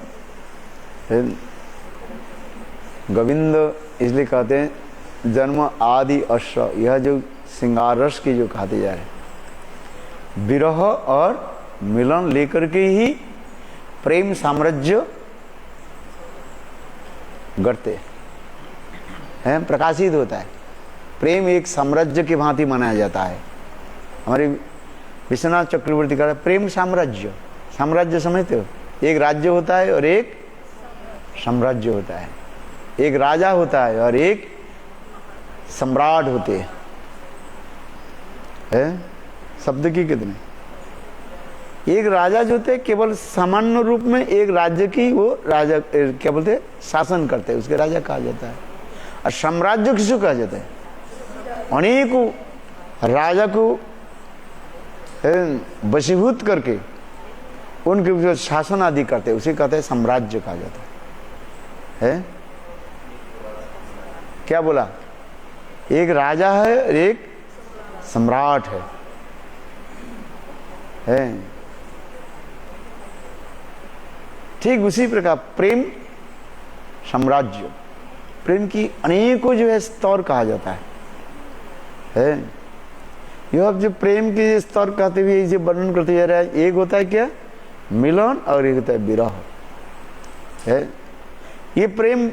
गोविंद इसलिए कहते हैं जन्म आदि अश्व, यह जो श्रृंगार रस की जो खाते जा रहे, विरह और मिलन लेकर के ही प्रेम साम्राज्य गढ़ते हैं, प्रकाशित होता है। प्रेम एक साम्राज्य के भांति मनाया जाता है। हमारे विश्वनाथ चक्रवर्ती का प्रेम साम्राज्य, साम्राज्य समझते हो, एक राज्य होता है और एक साम्राज्य होता है, एक राजा होता है और एक सम्राट होते हैं, शब्द की कितने, एक राजा जो थे केवल सामान्य रूप में एक राज्य की वो राजा क्या बोलते शासन करते हैं, उसके राजा कहा जाता है। और साम्राज्य किसको कहा जाता है? अनेकों राजा को वशीभूत करके उनके ऊपर शासन आदि करते हैं, उसे कहते हैं साम्राज्य कहा जाता है। क्या बोला? एक राजा है और एक सम्राट है। ठीक उसी प्रकार प्रेम साम्राज्य, प्रेम की अनेकों जो है स्तर कहा जाता है। यह अब जो प्रेम के स्तर कहते हुए जो वर्णन करते जा रहा है, एक होता है क्या? मिलन, और एक होता है विरह। है ये प्रेम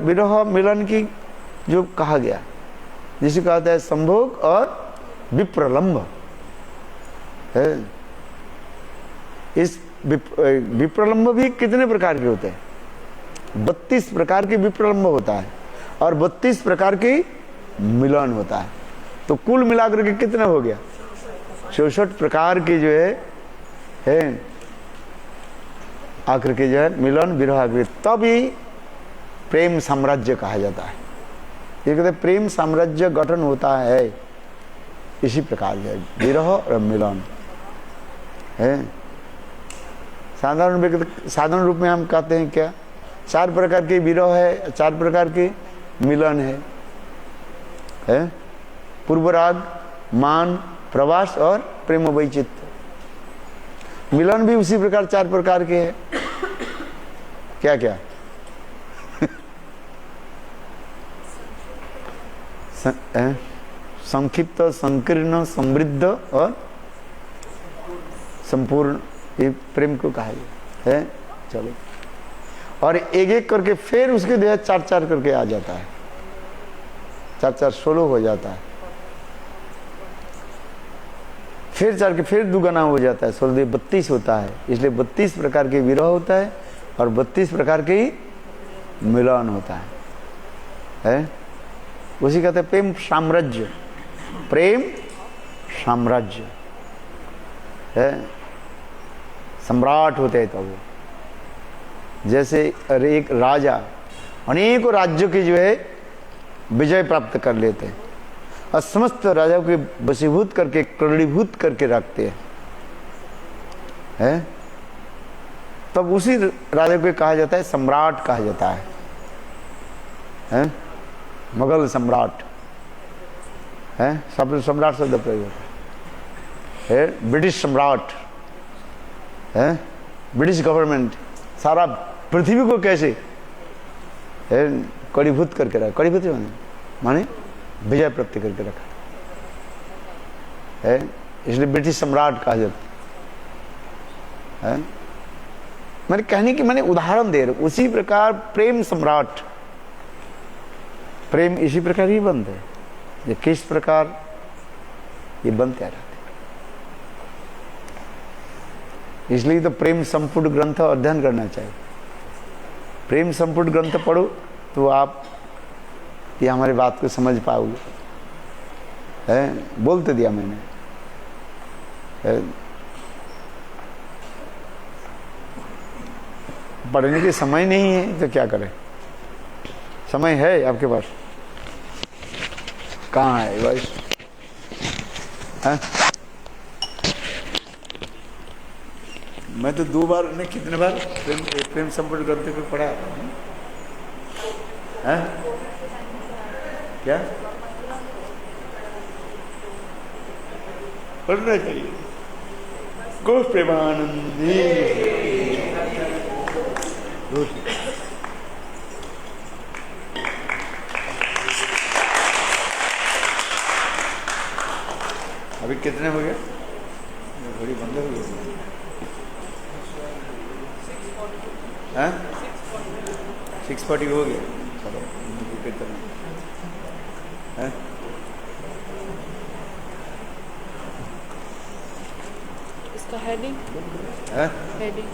विरह मिलन की जो कहा गया, जिसे कहता है संभोग और विप्रलंब है। इस विप्रलंब भी कितने प्रकार के होते हैं? 32 प्रकार के विप्रलंब होता है और 32 प्रकार के मिलन होता है। तो कुल मिलाकर के कितना हो गया? 64 प्रकार के जो है आकर के जो है मिलन विरह, तभी प्रेम साम्राज्य कहा जाता है। ये कहते प्रेम साम्राज्य गठन होता है इसी प्रकार है, विरह और मिलन है। साधारण रूप में हम कहते हैं क्या? 4 प्रकार के विरह है, 4 प्रकार के मिलन है, पूर्वराग, मान, प्रवास और प्रेम वैचित्य। मिलन भी उसी प्रकार 4 प्रकार के हैं। क्या क्या? संक्षिप्त, संकीर्ण, समृद्ध और संपूर्ण, ये प्रेम को कहा है। चलो, और एक एक करके फिर उसके देह 4-4 करके आ जाता है, 4-4 16 हो जाता है, फिर 4 के फिर दुगना हो जाता है, 16 32 होता है। इसलिए 32 प्रकार के विरह होता है और 32 प्रकार के ही मिलन होता है? उसी कहते हैं प्रेम साम्राज्य। प्रेम साम्राज्य है, सम्राट होते हैं तो वो, जैसे एक राजा अनेकों राज्यों की जो है विजय प्राप्त कर लेते हैं और समस्त राजाओं के वशीभूत करके करणीभूत करके रखते हैं, तब उसी राजा को कहा जाता है सम्राट कहा जाता है? मुगल सम्राट है, सब सम्राट शब्द प्रयोग है, ब्रिटिश सम्राट है, ब्रिटिश गवर्नमेंट सारा पृथ्वी को कैसे है कड़ीभूत करके रखा, कड़ीभूत माने विजय प्राप्ति करके रखा है, इसलिए ब्रिटिश सम्राट कहा जाता है। मैंने कहने की मैंने उदाहरण दे रहा, उसी प्रकार प्रेम सम्राट, प्रेम इसी प्रकार ही बनते हैं, ये किस प्रकार ये बनते रहते। इसलिए तो प्रेम संपुट ग्रंथ अध्ययन करना चाहिए। प्रेम संपुट ग्रंथ पढ़ो तो आप ये हमारी बात को समझ पाओगे, है? बोल तो दिया मैंने, पढ़ने के समय नहीं है तो क्या करें? समय है आपके पास? कहाँ है बस? मैं तो 2 बार नहीं कितने बार प्रेम संपुट ग्रंथ को पढ़ा है? क्या पढ़ना चाहिए? गोश प्रेमानंदी अभी कितने हो गए? घड़ी बंद हो गई है? 6:40 हो गया। चलो कितना है? इसका हेडिंग है? हेडिंग